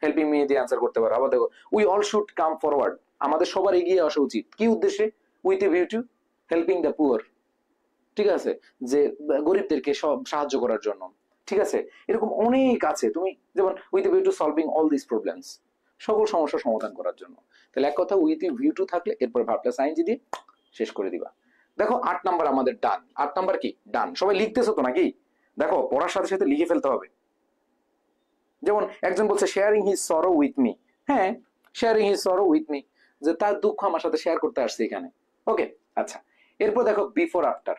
helping me দিয়ে অ্যান্সার করতে পারো। আবার দেখো we all should come forward, আমাদের সবার এগিয়ে আসা উচিত, কি উদ্দেশ্যে, with a view to helping the poor. ঠিক আছে, যে গরিবদেরকে সব সাহায্য করার জন্য। ঠিক আছে, এরকম অনেক আছে। তুমি যেমন with a view two solving all this problems, সকল সমস্যা সমাধান করার জন্য। তাহলে এক কথা উইথ এ ভিউ টু থাকলে এরপর ভার্ব প্লাস আইএনজি দিয়ে শেষ করে দিবা। দেখো 8 নাম্বার আমাদের ডান। 8 নাম্বার কি ডান, সবাই লিখতেছো তো নাকি? দেখো পড়ার সাথে সাথে লিখে ফেলতে হবে। যেমন একজন বলছে শেয়ারিং হিজ সরো উইথ মি, হ্যাঁ শেয়ারিং হিজ সরো উইথ মি, যে তার দুঃখ আমার সাথে শেয়ার করতে আসছে এখানে। ওকে, আচ্ছা, এরপর দেখো বিফোর আফটার।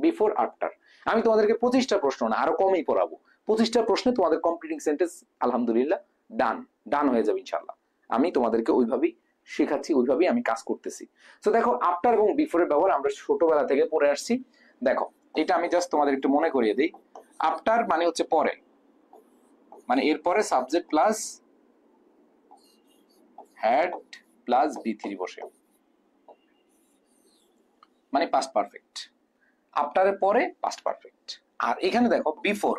বিফোর আফটার আমি তোমাদেরকে 25টা প্রশ্ন না আরো কমই পড়াবো। 25টা প্রশ্নে তোমাদের কমপ্লিটিং সেন্টেন্স আলহামদুলিল্লাহ ডান, ডান হয়ে যাবে ইনশাল্লাহ। আমি তোমাদেরকে ওইভাবেই শেখাচ্ছি, ওইভাবেই আমি কাজ করতেছি। তো দেখো আফটার এবং বিফোরের ব্যবহার আমরা ছোটবেলা থেকে পড়ে আসছি। দেখো এটা আমি জাস্ট তোমাদের একটু মনে করিয়ে দিই। আফটার মানে হচ্ছে পরে, মানে এরপরে সাবজেক্ট প্লাস হ্যাড প্লাস বি3 বসে, মানে পাস্ট পারফেক্ট। আফটারের পরে পাস্ট পারফেক্ট। আর এখানে দেখো বিফোর,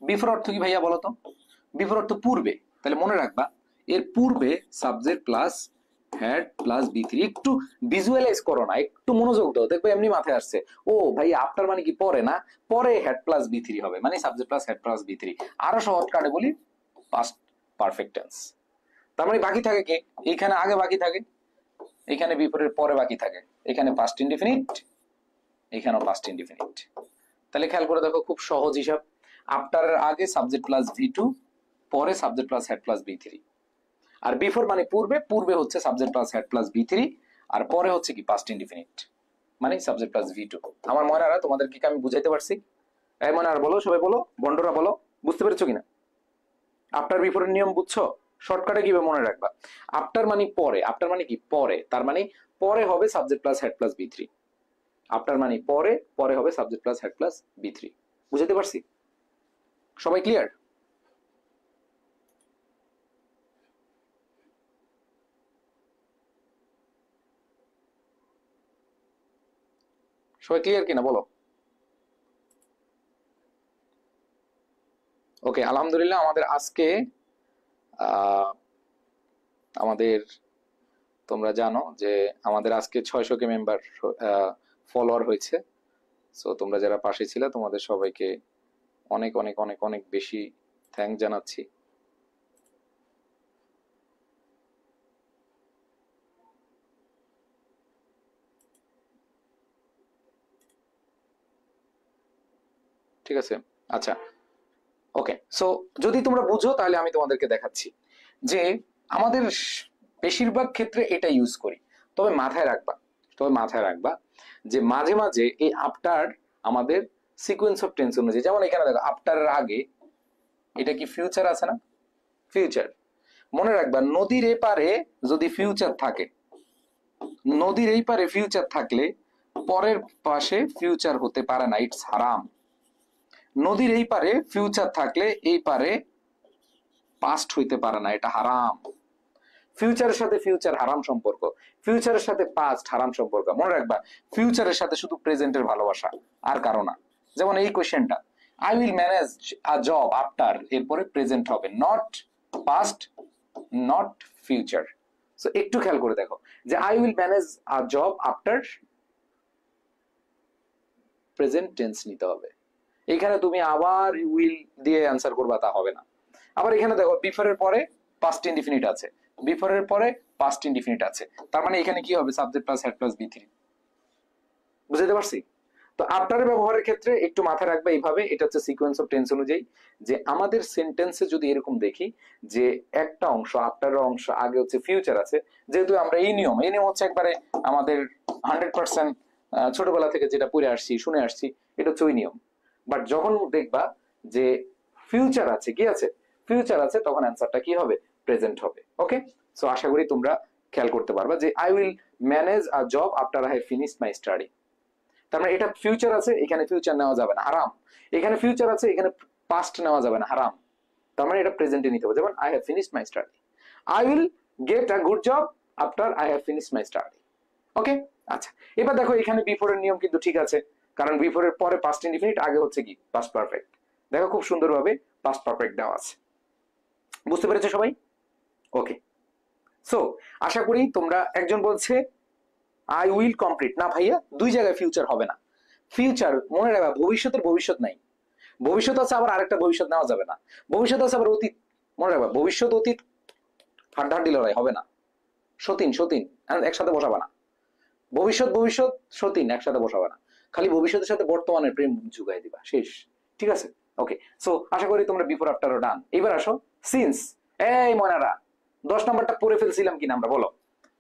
বিফোর অর্থ কি ভাইয়া বলো তো? বিফোর অর্থ পূর্বে, তাহলে মনে রাখবা এর পূর্বে সাবজেক্ট প্লাস হ্যাড প্লাস বি3। একটু ভিজুয়ালাইজ করো না, একটু মনোযোগ দাও, দেখবে এমনি মাথায় আসছে। ও ভাই আফটার মানে কি পরে না, পরে হ্যাড প্লাস বি3 হবে, মানে সাবজেক্ট প্লাস হ্যাড প্লাস বি3। আরো সহজ কাটে বলি পাস্ট পারফেক্ট টেন্স। তার মানে বাকি থাকে কি, এখানে আগে বাকি থাকে, এখানে বিপরীত পরে বাকি থাকে, এখানে পাস্ট ইনডিফিনিট, এখানেও পাস্ট ইনডিফিনিট। তাহলে খেয়াল করে দেখো খুব সহজ হিসাব। আফটারের আগে সাবজেক্ট প্লাস ভি2, পরে subject plus had plus বি3। R before মানে পূর্বে, পূর্বে হচ্ছে সাবজেক্ট প্লাস হেড প্লাস বি3, আর পরে হচ্ছে কি পাস্ট ইনডিফিনিট, মানে সাবজেক্ট প্লাস ভি2। আমার ময়নারা তোমাদের কি আমি বুঝাইতে পারছি? এই ময়নারা বলো, সবাই বলো, বন্ডরা বলো, বুঝতে পেরেছো কিনা? আফটার বিফোরের নিয়ম বুঝছো? শর্টকাটে কিভাবে মনে রাখবা? আফটার মানে পরে, আফটার মানে কি পরে, তার মানে পরে হবে সাবজেক্ট প্লাস হেড প্লাস বি3। আফটার মানে পরে, পরে হবে সাবজেক্ট প্লাস হেড প্লাস বি3। বুঝাতে পারছি? সবাই ক্লিয়ার? সবাই ক্লিয়ার কিনা বলো? ওকে, আলহামদুলিল্লাহ। আমাদের আজকে আমাদের, তোমরা জানো যে আমাদের আজকে 600 কে মেম্বার ফলোয়ার হয়েছে। সো তোমরা যারা পাশে ছিলে তোমাদের সবাইকে অনেক অনেক অনেক অনেক বেশি থ্যাংক জানাচ্ছি। ঠিক আছে? আচ্ছা, ওকে। সো যদি তোমরা বুঝো তাহলে আমি তোমাদেরকে দেখাচ্ছি যে আমাদের বেশিরভাগ ক্ষেত্রে এটা ইউজ করি। তবে মাথায় রাখবা, যে মাঝে মাঝে এই আফটার আমাদের সিকোয়েন্স অফ টেন্স অনুযায়ী, যেমন এখানে দেখো আফটারের আগে এটা কি ফিউচার আছে না? ফিউচার। মনে রাখবা নদীর এপারে যদি ফিউচার থাকে, নদীর এই পারে ফিউচার থাকলে পরের পাশে ফিউচার হতে পারে না, ইটস হারাম। নদীর এই পারে ফিউচার থাকলে এই পারে পাস্ট হইতে পারে না, এটা হারাম। ফিউচারের সাথে ফিউচার হারাম সম্পর্ক, ফিউচারের সাথে পাস্ট হারাম সম্পর্ক। মনে রাখবা ফিউচারের সাথে শুধু প্রেজেন্টের ভালোবাসা, আর কারো না। যেমন এই কোশ্চেনটা, I will manage a job after, এরপরে প্রেজেন্ট হবে, not past, not future. So একটু খেয়াল করে দেখো যে I will manage a job after, present tense নিতে হবে। এখানে তুমি আবার উইল দিয়ে অ্যান্সার করবা তা হবে না। আবার এখানে দেখো বিফোরের পরে পাস্ট ইনডিফিনিট আছে, বিফোরের পরে পাস্ট ইনডিফিনিট আছে, তার মানে এখানে কি হবে? Subject plus had plus B three. বুঝতে পারছি? তো আফটারের ব্যবহারের ক্ষেত্রে একটু মাথায় রাখবে এইভাবে, এটা হচ্ছে সিকোয়েন্স অফ টেন্স অনুযায়ী, যে আমাদের সেন্টেন্সে যদি এরকম দেখি যে একটা অংশ আফটারের অংশ আগে হচ্ছে ফিউচার আছে, যেহেতু আমরা এই নিয়ম হচ্ছে একবারে আমাদের 100% ছোটবেলা থেকে যেটা পড়ে আসছি শুনে আসছি, এটা হচ্ছে ওই নিয়ম। বাট যখন দেখবা যে ফিউচার আছে, কি আছে? ফিউচার আছে, তখন অ্যান্সারটা কি হবে? প্রেজেন্ট হবে। ওকে, সো আশা করি তোমরা খেয়াল করতে পারবা যে I will manage a job after I have finished my study. তার মানে এটা ফিউচার আছে, এখানে ফিউচার নেওয়া যাবে না, হারাম। এখানে ফিউচার আছে, এখানে পাস্ট নেওয়া যাবে না, হারাম। তার মানে এটা প্রেজেন্টে নিতে হবে। যেমন I have finished my study, I will get a good job after I have finished my study. Okay, আচ্ছা। এবার দেখো এখানে বিফোর এর নিয়ম কিন্তু ঠিক আছে, কারণ বিফোর এর পরে পাস্ট ইনডিফিনিট, আগে হচ্ছে কি? Past perfect. দেখো খুব সুন্দরভাবে পাস্ট পারফেক্ট দেওয়া আছে। বুঝতে পেরেছো সবাই? ওকে, সো আশা করি তোমরা, একজন বলছে আই উইল কমপ্লিট, না ভাইয়া দুই জায়গায় ফিউচার হবে না। ফিউচার মনে রাখবা ভবিষ্যতের ভবিষ্যৎ নাই, ভবিষ্যৎ আছে আবার আরেকটা ভবিষ্যৎ নেওয়া যাবে না, ভবিষ্যৎ আছে আবার অতীত। মনে রাখবা ভবিষ্যৎ অতীত হাড্ডাহাড্ডি লড়াই হবে না, সতীন সতীন একসাথে বসাবে না, ভবিষ্যৎ ভবিষ্যৎ সতীন একসাথে বসাবে না, খালি ভবিষ্যতের সাথে বর্তমানের প্রেম যুগাই দিবা, শেষ। ঠিক আছে? ওকে, সো আশা করি তোমরা বিফোর আফটারও ডান। এবার আসো সিন্স। এই ময়নারা 10 নাম্বারটা পড়ে ফেলছিলাম কিনা আমরা, বলো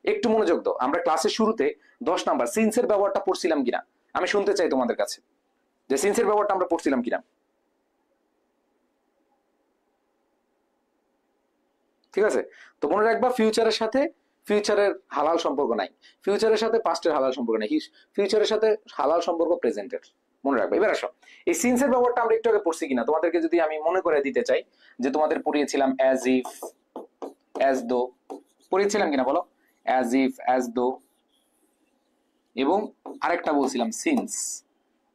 একটু মনোযোগ দাও। আমরা ক্লাসের শুরুতে 10 নাম্বার সিন্সের ব্যবহারটা পড়ছিলাম কিনা আমি শুনতে চাই তোমাদের কাছে, যে সিন্সের ব্যবহারটা আমরা পড়ছিলাম কিনা। ঠিক আছে? তো মনে রাখবা ফিউচারের সাথে ফিউচারের হালাল সম্পর্ক নাই, ফিউচারের সাথে পাস্টের হালাল সম্পর্ক নাই, ফিউচারের সাথে হালাল সম্পর্ক প্রেজেন্টের। মনে রাখবা। এবার আসো এই সিন্সের ব্যবহারটা আমরা একটু আগে পড়ছি কিনা তোমাদেরকে যদি আমি মনে করে দিতে চাই, যে তোমাদের পড়িয়েছিলাম অ্যাজ ইফ, অ্যাজ দো, পড়িয়েছিলাম কিনা বলো? অ্যাজ ইফ, অ্যাজ দো, এবং আরেকটা বলছিলাম সিন্স,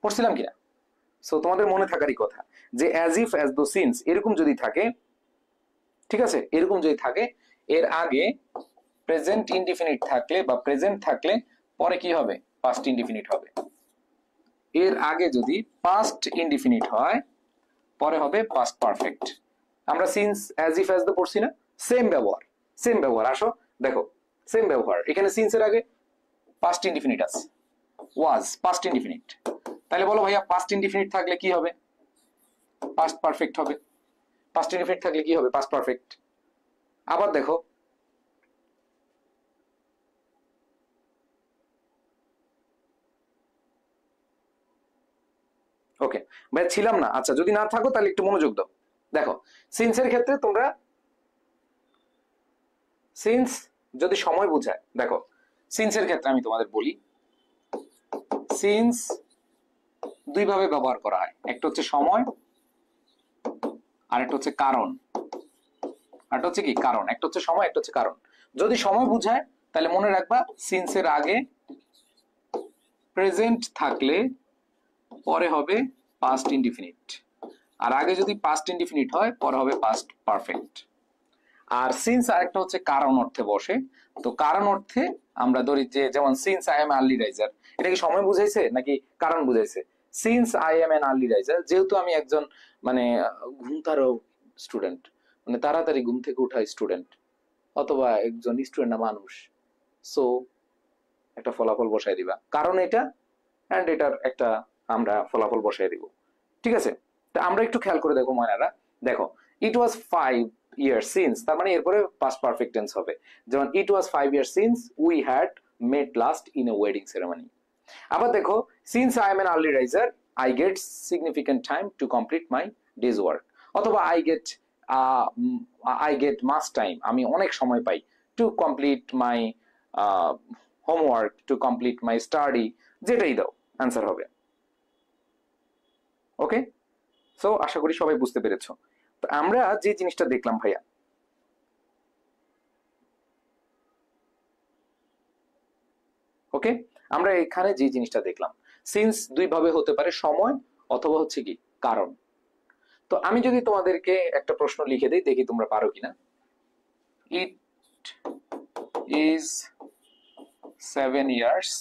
পড়ছিলাম কিনা? সো তোমাদের মনে থাকারই কথা যে as if, as though, since এরকম যদি থাকে, ঠিক আছে, এরকম যদি থাকে, এর আগে প্রেজেন্ট ইনডিফিনিট থাকলে বা প্রেজেন্ট থাকলে পরে কি হবে? পাস্ট ইনডিফিনিট হবে। এর আগে যদি পাস্ট ইনডিফিনিট হয় পরে হবে পাস্ট পারফেক্ট। আমরা since, as if, as though পড়ছি না? সেম ব্যবহার, সেম ব্যবহার। আসো দেখো সেম ব্যবহার, এখানে সিন্স এর আগে পাস্ট ইনডিফিনিট আছে, ওয়াজ পাস্ট ইনডিফিনিট। তাহলে বলো ভাইয়া পাস্ট ইনডিফিনিট থাকলে কি হবে? পাস্ট পারফেক্ট হবে। পাস্ট ইনডিফিনিট থাকলে কি হবে? Past perfect. আবার দেখো ওকে ভাই ছিলাম না, আচ্ছা যদি না থাকো তাহলে একটু মনোযোগ দাও। দেখো সিন্সের ক্ষেত্রে তোমরা, সিন্স যদি সময় বোঝায়, দেখো সিন্সের ক্ষেত্রে আমি তোমাদের বলি, সিন্স দুই ভাবে ব্যবহার করা হয়, একটা হচ্ছে সময় আর একটা হচ্ছে কারণ। আরটা হচ্ছে কি? কারণ। একটা হচ্ছে সময়, একটা হচ্ছে কারণ। যদি সময় বোঝায় তাহলে মনে রাখবা সিন্সের আগে প্রেজেন্ট থাকলে পরে হবে পাস্ট ইনডিফিনিট, আর আগে যদি পাস্ট ইনডিফিনিট হয় পরে হবে পাস্ট পারফেক্ট। আর সিন্স আরেকটা হচ্ছে কারণ অর্থে বসে। তো কারণ অর্থে আমরা ধরি যে, যেমন since I M early raiser, এটা কি সময় বুঝাইছে নাকি কারণ বুঝাইছে? Since I am an early raiser, যেহেতু আমি একজন মানে ঘুমতারো স্টুডেন্ট, মানে তাড়াতাড়ি ঘুম থেকে উঠা স্টুডেন্ট, অথবা একজন স্টুডেন্ট না মানুষ, সো একটা ফলাফল বসাই দিবা, কারণ এটা, এন্ড এটার একটা আমরা ফলাফল বসাই দিব। ঠিক আছে? তো আমরা একটু খেয়াল করে দেখো ময়নারা, দেখো ইট ওয়াজ 5 years since, তার মানে এরপরে পাস্ট পারফেক্ট টেন্স হবে। যেমন it was 5 years since we had met last in a wedding ceremony. আবার দেখো since I am an early riser I get significant time to complete my day's work, অথবা আই গেট মাস টাইম, আমি অনেক সময় পাই, to complete my homework, to complete my study, যেটাই দাও অ্যান্সার হবে। ওকে, সো আশা করি সবাই বুঝতে পেরেছো। তো আমরা যে জিনিসটা দেখলাম ভাইয়া, ওকে, আমরা এখানে যে জিনিসটা দেখলাম, সিন্স দুই ভাবে হতে পারে, সময় অথবা হচ্ছে কি কারণ। তো আমি যদি তোমাদেরকে একটা প্রশ্ন লিখে দিই, দেখি তোমরা পারো কিনা। ইট ইজ 7 years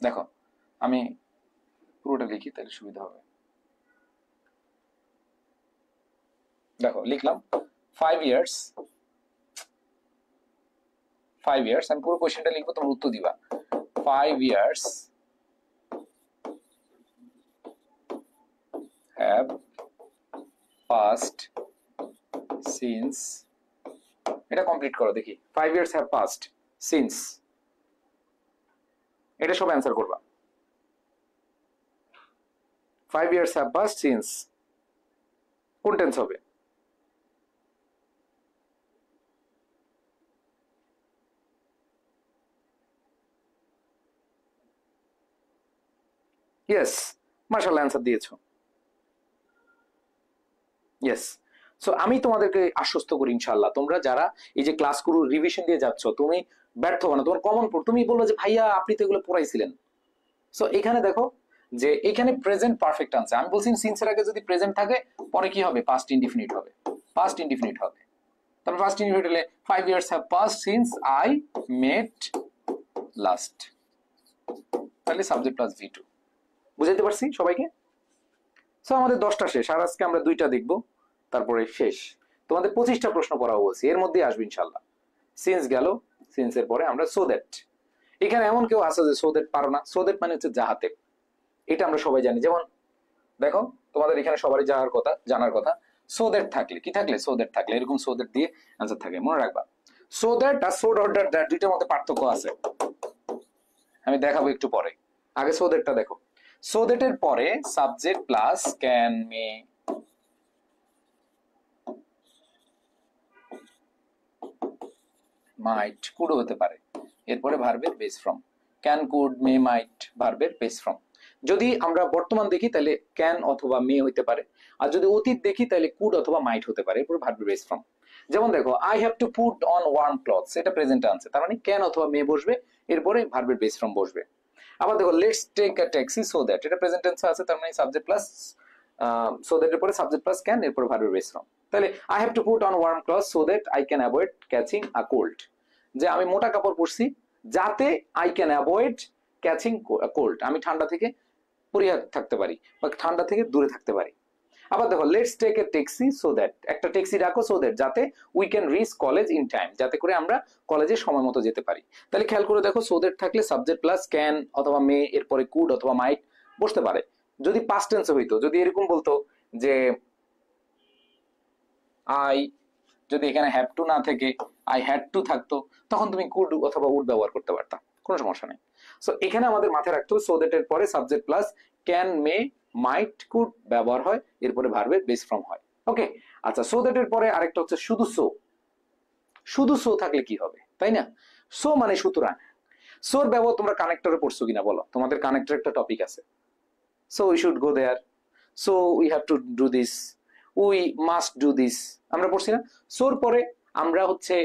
দেখো আমি পুরোটা লিখি তাহলে সুবিধা হবে। দেখো লিখলাম 5 years, 5 years, আমি পুরো কোশ্চেনটা লিখবো, তোমরা উত্তর দিবা। 5 years have passed since, এটা কমপ্লিট করো দেখি। 5 years have passed since, এটা সব অ্যান্সার করবা। 5 years have passed since কোন টেন্স হবে? ইয়েস, মাশাআল্লাহ অ্যান্সার দিয়েছো। ইয়েস, সো আমি তোমাদেরকে আশ্বস্ত করি ইনশাআল্লাহ, তোমরা যারা এই যে ক্লাসগুলো রিভিশন দিয়ে যাচ্ছ, তুমি ব্যর্থ হবে না। তোমার কমন, তুমি বললো যে ভাইয়া আপনি তো এগুলো পড়াইছিলেন। সো এখানে দেখো যে এখানে প্রেজেন্ট পারফেক্ট আনসার, আমি বলছি সিন্সের আগে যদি প্রেজেন্ট থাকে পরে কি হবে? পাস্ট ইনডিফিনিট হবে, পাস্ট ইনডিফিনিট হবে। তারপর পাস্ট ইনডিফিনিট হলে 5 years have passed since I met last, তাহলে সাবজেক্ট প্লাস V2। বুঝাইতে পারছি সবাইকে? সো আমাদের 10টা শেষ, আর আজকে আমরা 2টা দেখবো, তারপরে শেষ। তোমাদের 25টা প্রশ্ন পড়াবো বলছি, এর মধ্যে আসবে ইনশাআল্লাহ। সিন্স গেল, সিন্সের পরে আমরা সো দ্যাট। এখানে এমন কেউ আছে যে সো দ্যাট পারো না? সো দ্যাট মানে হচ্ছে যাহাতে, এটা আমরা সবাই জানি। যেমন দেখো তোমাদের এখানে সবারই জানার কথা সো দ্যাট থাকলে কি থাকলে, সো দ্যাট থাকলে এরকম সো দ্যাট দিয়ে অ্যান্সার থাকে, মনে রাখবা। সো দ্যাট আর সো ডট ডট দ্যাট দুইটার মধ্যে পার্থক্য আছে, আমি দেখাবো একটু পরে। আগে সো দ্যাটটা দেখো। সো দ্যাট এর পরে subject plus can, may, might, could হতে পারে, এরপরে ভার্বের base form. Can, could, may, might ভার্বের বেস ফ্রম। যদি আমরা বর্তমান দেখি তাহলে ক্যান অথবা মে হইতে পারে, আর যদি অতীত দেখি তাহলে কুড অথবা মাইট হতে পারে, এরপরে ভার্বের বেস ফ্রম। যেমন দেখো I have to put on warm clothes, এটা প্রেজেন্ট আনছে, তার মানে ক্যান অথবা মে বসবে, এরপরে ভার্বের বেস ফ্রম বসবে। আবার দেখো let's take a taxi, so that, এটা প্রেজেন্ট টেন্সে আছে, তার মানে সাবজেক্ট প্লাস সো দ্যাট এর পরে সাবজেক্ট প্লাস ক্যান, এরপরে ভার্বের বেস ফ্রম। তাহলে I have to put on warm clothes so that I can avoid catching a cold, যে আমি মোটা কাপড় পরছি যাতে I can avoid catching cold, আমি ঠান্ডা থেকে পরিহার থাকতে পারি বা ঠান্ডা থেকে দূরে থাকতে পারি। আবার দেখো let's take a taxi so that, একটা ট্যাক্সি রাখো সো দ্যাট, যাতে we can reach college in time, যাতে করে আমরা কলেজে সময় মতো যেতে পারি। তাহলে খেয়াল করে দেখো সো দ্যাট থাকলে সাবজেক্ট প্লাস ক্যান অথবা মে, এরপরে কুড অথবা মাইট বসতে পারে। যদি পাস্ট টেন্সে হইতো, যদি এরকম বলতো যে আই, যদি এখানে হ্যাভ টু না থেকে আই হ্যাড টু থাকতো, তখন তুমি কুড অথবা উড ব্যবহার করতে পারতা, কোনো সমস্যা নেই। সো এখানে আমাদের মাথায় রাখতে হবে সো দ্যাট এর পরে subject plus can, may, might, could ব্যবহার হয়, এরপরে ভার্বের বেস ফ্রম হয়। ওকে, আচ্ছা সো দ্যাট এর পরে আরেকটা হচ্ছে শুধু সো। শুধু সো থাকলে কি হবে, তাই না? সো মানে সুতরাং। সোর ব্যবহার তোমরা কানেক্টরে পড়ছো কিনা বলো, তোমাদের কানেক্টর একটা টপিক আছে। So we should go there, so we have to do this, we must do this, আমরা পড়ছি না? সোর পরে আমরা হচ্ছে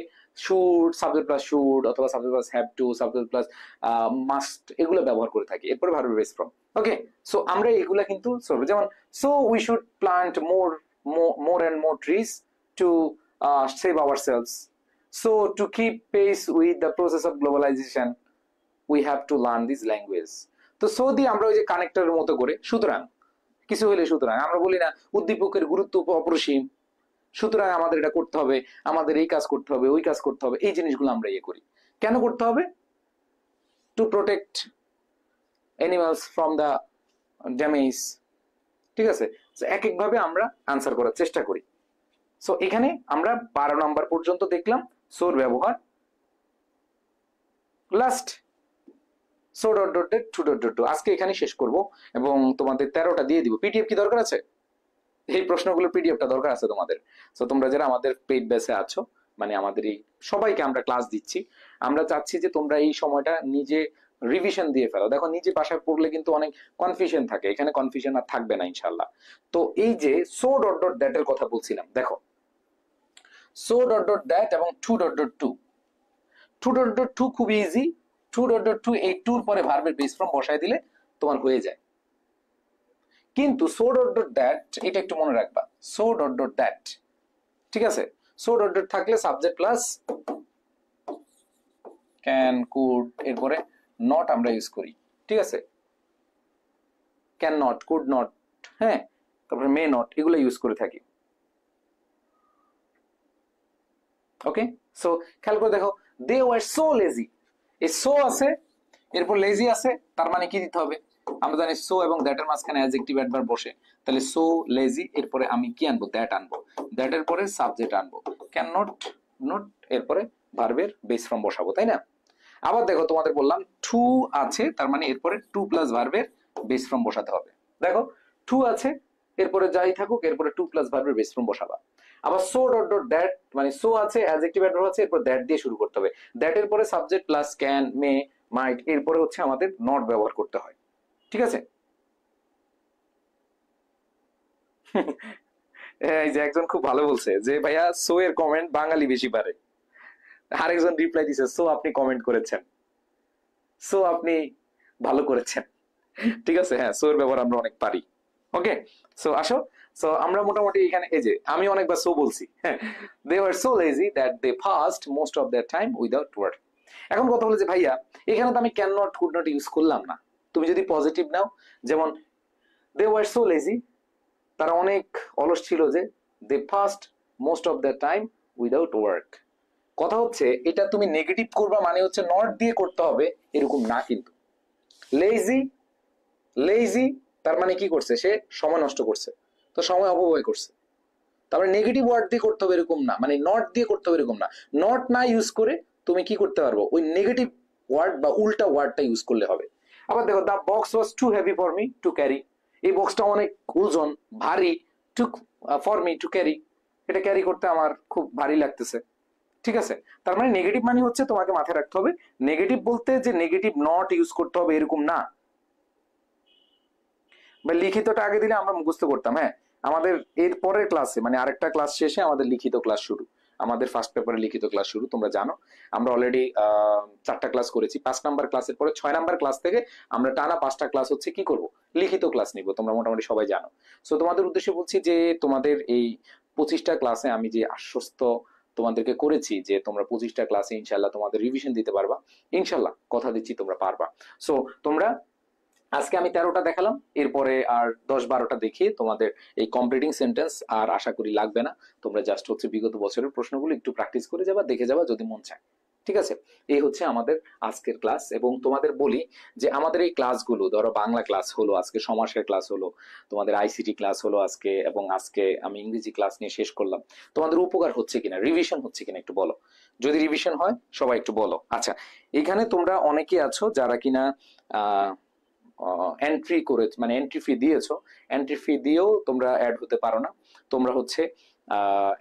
শুড, সাবজেক্ট প্লাস শুড অথবা subject plus have to, subject plus must, এগুলো ব্যবহার করে থাকি, এরপরে ভার্বের বেস ফ্রম। ওকে, সো আমরা এগুলা কিন্তু যেমন so we should plant more and more trees to save ourselves, so to keep pace with the process of globalisation we have to learn this language. তো সো দিয়ে আমরা ওই যে কানেক্টরের মতো করে সুতরাং, কিছু হলে সুতরাং, আমরা বলি না উদ্দীপকের গুরুত্ব অপরিসীম, সুতরাং আমাদের এটা করতে হবে, আমাদের এই কাজ করতে হবে, ওই কাজ করতে হবে, এই জিনিসগুলো আমরা ইয়ে করি। কেন করতে হবে? To protect animals from the damage. ঠিক আছে, এক একভাবে আমরা আনসার করার চেষ্টা করি। সো এখানে আমরা 12 নম্বর পর্যন্ত দেখলাম সোর ব্যবহার। Last so dot dot dot too dot dot to আজকে এখানে শেষ করব এবং তোমাদের 13টা দিয়ে দিব। পিডিএফ কি দরকার আছে? এই প্রশ্নগুলোর পিডিএফটা দরকার আছে তোমাদের। সো তোমরা যারা আমাদের পেইড ব্যাচে আছো, মানে আমাদের এই সবাইকে আমরা ক্লাস দিচ্ছি, আমরা চাচ্ছি যে তোমরা এই সময়টা নিজে রিভিশন দিয়ে ফেলো। দেখো নিজে বাসায় পড়লে কিন্তু অনেক কনফিউশন থাকে, এখানে কনফিউশন আর থাকবে না ইনশাল্লাহ। তো এই যে সো ডট ডট দ্যাট এর কথা বলছিলাম, দেখো সো ডট ডট দ্যাট এবং too dot dot to, too dot dot to খুব easy. Too dot dot to এই টুর পরে ভার্বের বেস ফর্ম বসায় দিলে তোমার হয়ে যায়। কিন্তু সো ডট ডট দ্যাট এটা একটু মনে রাখবা, সো ডট ডট দ্যাট, ঠিক আছে? সো ডট ডট থাকলে সাবজেক্ট প্লাস ক্যান কুড, এরপরে নট আমরা ইউজ করি, ঠিক আছে? ক্যান নট, কুড নট, হ্যাঁ, তারপরে মে নট, এগুলো ইউজ করে থাকি। ওকে, সো খেয়াল করে দেখো, দে ওয়ার সো লেজি, এই সো আছে এরপর লেজি আছে, তার মানে কি দিতে হবে? আমরা জানি সো এবং দ্যাট এর মাঝখানে অ্যাডজেক্টিভ অ্যাডভার্ব বসে, তাহলে সো লেজি এরপরে আমি কি আনবো? দ্যাট আনবো, দ্যাট এর পরে সাবজেক্ট আনবো, ক্যান নট নট, এরপরে ভার্বের বেস ফর্ম বসাবো, তাই না? আবার দেখো তোমাদের বললাম টু আছে, তার মানে এরপরে টু প্লাস ভার্বের বেস ফর্ম বসাতে হবে। দেখো টু আছে, এরপরে যাই থাকুক এরপরে টু প্লাস ভার্বের বেস ফর্ম বসাবা। আবার সো ডট ডট দ্যাট, মানে সো আছে, অ্যাডজেক্টিভ অ্যাডভার্ব আছে, এরপর দ্যাট দিয়ে শুরু করতে হবে। দ্যাট এর পরে সাবজেক্ট প্লাস ক্যান, মে, মাইট, এরপরে হচ্ছে আমাদের নট ব্যবহার করতে হয়, ঠিক আছে? এই যে একজন খুব ভালো বলছে যে ভাইয়া সো এর কমেন্ট বাঙালি বেশি পারে। আরেকজন রিপ্লাই দিছে সো আপনি কমেন্ট করেছেন, সো আপনি ভালো করেছেন, ঠিক আছে? হ্যাঁ, সো এর ব্যবহার আমরা অনেক পারি। ওকে, সো আসো, সো আমরা মোটামুটি এখানে এই যে আমি অনেকবার সো বলছি, হ্যাঁ, they were so lazy that they passed most of their time without work. এখন কথা হলো যে ভাইয়া এখানে তো আমি can not, could not use করলাম না। তুমি যদি পজিটিভ নাও, যেমন দে ওয়ার সো লেজি, তারা অনেক অলস ছিল, যে they passed most of their time without work. কথা হচ্ছে এটা তুমি নেগেটিভ করবা মানে হচ্ছে নট দিয়ে করতে হবে এরকম না, কিন্তু লেজি, লেজি তার মানে কি করছে? সে সময় নষ্ট করছে, তো সময় অপব্যয় করছে। তারপরে নেগেটিভ ওয়ার্ড দিয়ে করতে হবে এরকম না, মানে নট দিয়ে করতে হবে এরকম না। নট না ইউজ করে তুমি কি করতে পারবো? ওই নেগেটিভ ওয়ার্ড বা উল্টা ওয়ার্ডটা ইউজ করলে হবে। আবার দেখো the box was too heavy for me to carry, এই বক্সটা অনেক ওজন, ভারী, too for me to carry, এটা ক্যারি করতে আমার খুব ভারী লাগতেছে, ঠিক আছে? তার মানে নেগেটিভ মানে হচ্ছে তোমাকে মাথায় রাখতে হবে, নেগেটিভ বলতে যে নেগেটিভ নট ইউজ করতে হবে এরকম না। বা লিখিতটা আগে দিলে আমরা মুখস্থ করতাম। হ্যাঁ, আমাদের এর পরের ক্লাসে মানে আরেকটা ক্লাস শেষে আমাদের লিখিত ক্লাস শুরু, আমাদের ফার্স্ট পেপারে লিখিত ক্লাস শুরু, তোমরা জানো আমরা অলরেডি 4টা ক্লাস করেছি। 5 নাম্বার ক্লাসের পরে 6 নাম্বার ক্লাস থেকে আমরা টানা 5টা ক্লাস হচ্ছে কি করব? লিখিত ক্লাস নিব, তোমরা মোটামুটি সবাই জানো। সো তোমাদের উদ্দেশ্যে বলছি যে তোমাদের এই 25টা ক্লাসে আমি যে আশ্বস্ত তোমাদেরকে করেছি যে তোমরা 25টা ক্লাসে ইনশাল্লাহ তোমাদের রিভিশন দিতে পারবা, ইনশাল্লাহ কথা দিচ্ছি তোমরা পারবা। সো তোমরা আজকে আমি 13টা দেখালাম, এরপরে আর 10-12টা দেখিয়ে তোমাদের এই কমপ্লিটিং সেন্টেন্স আর আশা করি লাগবে না। তোমরা জাস্ট হচ্ছে বিগত বছরের প্রশ্নগুলো একটু প্র্যাকটিস করে যাবা, দেখে যাবা যদি মন চায়, ঠিক আছে? এই হচ্ছে আমাদের আজকের ক্লাস। এবং তোমাদের বলি যে আমাদের এই ক্লাসগুলো, ধরো বাংলা ক্লাস হলো আজকে, সমাসের ক্লাস হলো, তোমাদের আইসিটি ক্লাস হলো আজকে, এবং আজকে আমি ইংরেজি ক্লাস নিয়ে শেষ করলাম, তোমাদের উপকার হচ্ছে কিনা, রিভিশন হচ্ছে কিনা একটু বলো। যদি রিভিশন হয় সবাই একটু বলো। আচ্ছা, এখানে তোমরা অনেকে আছো যারা কিনা এন্ট্রি করে, মানে এন্ট্রি ফি দিয়েছো, এন্ট্রি ফি দিয়েও তোমরা অ্যাড হতে পারো না। তোমরা হচ্ছে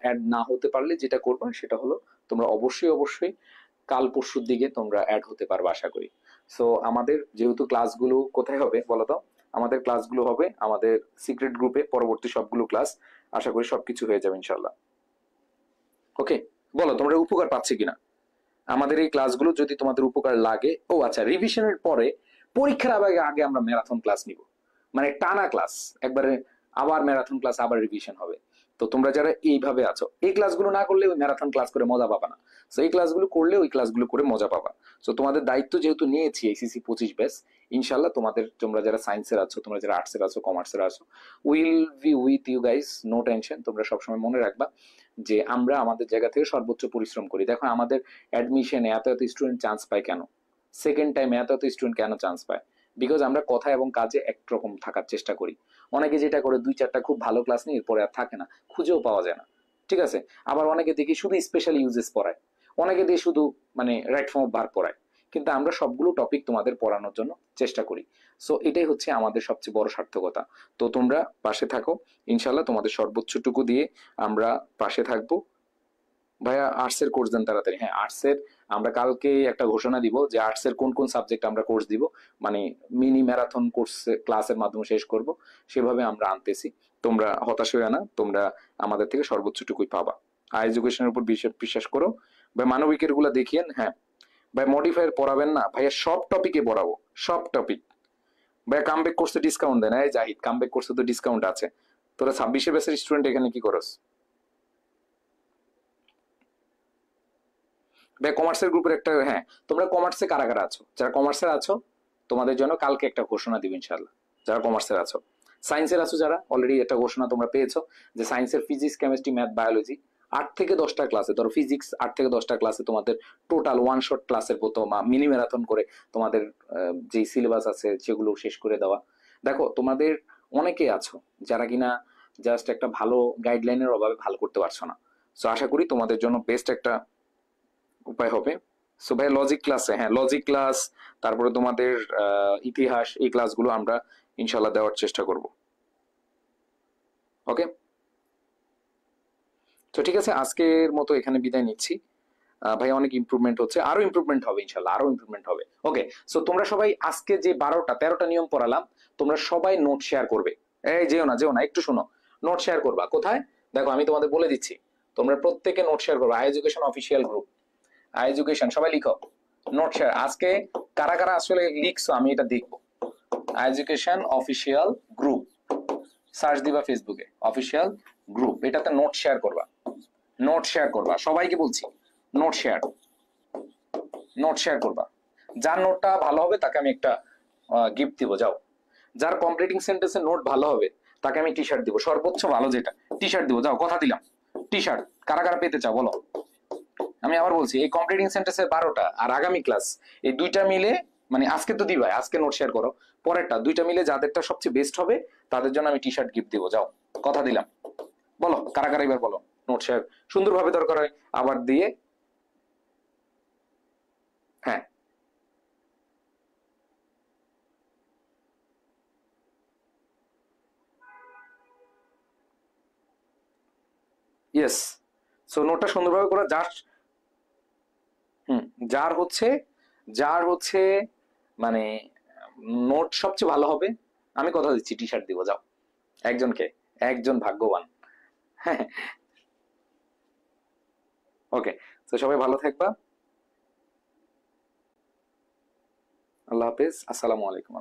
অ্যাড না হতে পারলে যেটা করবা সেটা হলো তোমরা অবশ্যই অবশ্যই কাল পরশুর দিকে তোমরা অ্যাড হতে পারবে আশা করি। সো আমাদের যেহেতু ক্লাসগুলো কোথায় হবে বলো তো? আমাদের ক্লাসগুলো হবে আমাদের সিক্রেট গ্রুপে, পরবর্তী সবগুলো ক্লাস আশা করি সবকিছু হয়ে যাবে ইনশাল্লাহ। ওকে, বলো তোমরা উপকার পাচ্ছে কিনা আমাদের এই ক্লাসগুলো? যদি তোমাদের উপকার লাগে, ও আচ্ছা, রিভিশনের পরে পরীক্ষার আগে আগে আমরা ম্যারাথন ক্লাস নিব, মানে টানা ক্লাস একবারে, আবার ম্যারাথন ক্লাস, আবার রিভিশন হবে। তো তো তোমরা যারা এইভাবে আছো, এই ক্লাসগুলো না করলে ওই ম্যারাথন ক্লাস করে মজা পাবা না। তো এই ক্লাসগুলো করলে ওই ক্লাসগুলো করে মজা পাবা। তো তোমাদের দায়িত্ব যেহেতু নিয়েছি এইসিসি 25 ব্যাচ, ইনশাল্লাহ তোমরা যারা সায়েন্সের আছো, তোমরা যারা আর্টসের আছো, কমার্সের আছো, will be with you guys, no tension. তোমরা সবসময় মনে রাখবা যে আমরা আমাদের জায়গা থেকে সর্বোচ্চ পরিশ্রম করি। দেখো আমাদের অ্যাডমিশনে এত এত স্টুডেন্ট চান্স পায় কেন, সেকেন্ড টাইমে এত এত স্টুডেন্ট কেন চান্স পায়? বিকজ আমরা কথা এবং কাজে একরকম থাকার চেষ্টা করি। অনেকে যেটা করে 2-4টা খুব ভালো ক্লাস নিয়ে এরপরে আর থাকে না, খুঁজেও পাওয়া যায় না, ঠিক আছে? আবার অনেকে দেখি শুধু স্পেশাল ইউজেস পড়ায়, অনেকে দিয়ে শুধু মানে রাইট ফর্ম অফ ভার পড়ায়, কিন্তু আমরা সবগুলো টপিক তোমাদের পড়ানোর জন্য চেষ্টা করি। সো এটাই হচ্ছে আমাদের সবচেয়ে বড় সার্থকতা। তো তোমরা পাশে থাকো, ইনশাল্লাহ তোমাদের সর্বোচ্চটুকু দিয়ে আমরা পাশে থাকবো। ভাইয়া আর্টসের কোর্স দেন তাড়াতাড়ি। হ্যাঁ, আর্টসের আমরা কালকে একটা ঘোষণা দিব যে আর্টসের কোন কোন সাবজেক্ট আমরা কোর্স দিব, মানে মিনি ম্যারাথন কোর্স ক্লাসের মাধ্যমে শেষ করব, সেভাবে আমরা আনতেছি। তোমরা হতাশ হয়ে না, তোমরা আমাদের থেকে সর্বোচ্চটুকুই পাবা। হাই এডুকেশনের উপর বিশ্বাস করো ভাই। মানবিকের গুলা দেখিয়েন। হ্যাঁ ভাই, মডিফায়ার পড়াবেন না ভাইয়া, সব টপিকে পড়াবো, সব টপিক। ভাইয়া কামব্যাক কোর্সে ডিসকাউন্ট দেন। এই জাহিদ, কামব্যাক কোর্সে তো ডিসকাউন্ট আছে। তোরা 26 ব্যাচের স্টুডেন্ট এখানে কি করস? ভাই কমার্সের গ্রুপের একটা, হ্যাঁ তোমরা কমার্সে কারা কারা আছো, যারা কমার্সের আছো তোমাদের জন্য কালকে একটা ঘোষণা দিব ইনশাল্লাহ। যারা কমার্সের আছো, সায়েন্সের আছো যারা, অলরেডি একটা ঘোষণা তোমরা পেয়েছো যে সায়েন্সের ফিজিক্স, কেমিস্ট্রি, ম্যাথ, বায়োলজি 8 থেকে 10টা ক্লাসে, ধরো ফিজিক্স 8 থেকে 10টা ক্লাসে তোমাদের টোটাল ওয়ান শট ক্লাসের প্রথম মিনি ম্যারাথন করে তোমাদের যে সিলেবাস আছে সেগুলো শেষ করে দেওয়া। দেখো তোমাদের অনেকে আছো যারা কিনা জাস্ট একটা ভালো গাইডলাইনের অভাবে ভালো করতে পারছো না। সো আশা করি তোমাদের জন্য বেস্ট একটা উপায় হবে। সো ভাই লজিক ক্লাসে, হ্যাঁ লজিক ক্লাস, তারপরে তোমাদের ইতিহাস, এই ক্লাসগুলো আমরা ইনশাল্লাহ দেওয়ার চেষ্টা করব। ওকে, তো ঠিক আছে, আজকের মতো এখানে বিদায় নিচ্ছি। ভাই অনেক ইমপ্রুভমেন্ট হচ্ছে, আরো ইমপ্রুভমেন্ট হবে ইনশাল্লাহ, আরো ইমপ্রুভমেন্ট হবে। ওকে, সো তোমরা সবাই আজকে যে 12টা 13টা নিয়ম পড়ালাম, তোমরা সবাই নোট শেয়ার করবে। এই যেও না একটু শোনো, নোট শেয়ার করবা কোথায়? দেখো আমি তোমাদের বলে দিচ্ছি, তোমরা প্রত্যেকে নোট শেয়ার করবে। High education official group, high education সবাই লিখো নোট শেয়ার। আজকে কারা কারা আসলে লিখছো আমি এটা দেখবো। High education official group search দিবা ফেসবুকে, অফিসিয়াল গ্রুপ, এটাতে নোট শেয়ার করবা, নোট শেয়ার করবা, সবাইকে বলছি নোট শেয়ার, নোট শেয়ার করবা। যার নোটটা ভালো হবে তাকে আমি একটা গিফট দিব, যাও। যার কমপ্লিটিং সেন্টেন্সের নোট ভালো হবে তাকে আমি টি শার্ট দিব, সর্বোচ্চ ভালো যেটা, টি শার্ট দিব, যাও কথা দিলাম। টি শার্ট কারা কারা পেতে চাও বলো? আমি আবার বলছি, এই কমপ্লিটিং সেন্টেন্সের 12টা আর আগামী ক্লাস, এই দুইটা মিলে, মানে আজকে তো দিবাই, আজকে নোট শেয়ার করো, পরেরটা দুইটা মিলে যাদেরটা সবচেয়ে বেস্ট হবে তাদের জন্য আমি টি শার্ট গিফট দিব, যাও কথা দিলাম। বলো কারা কারা এবার বলো, নোট শেয়ার সুন্দরভাবে দরকার হয় আবার দিয়ে। হ্যাঁ, ইয়েস। সো নোটটা সুন্দরভাবে করা, যার হুম যার হচ্ছে, যার হচ্ছে মানে নোট সবচেয়ে ভালো হবে, আমি কথা দিচ্ছি টি শার্ট দিব, যাও একজনকে, একজন ভাগ্যবান। হ্যাঁ, ওকে, তো সবাই ভালো থাকবা। আল্লাহ হাফেজ, আসসালামু আলাইকুম।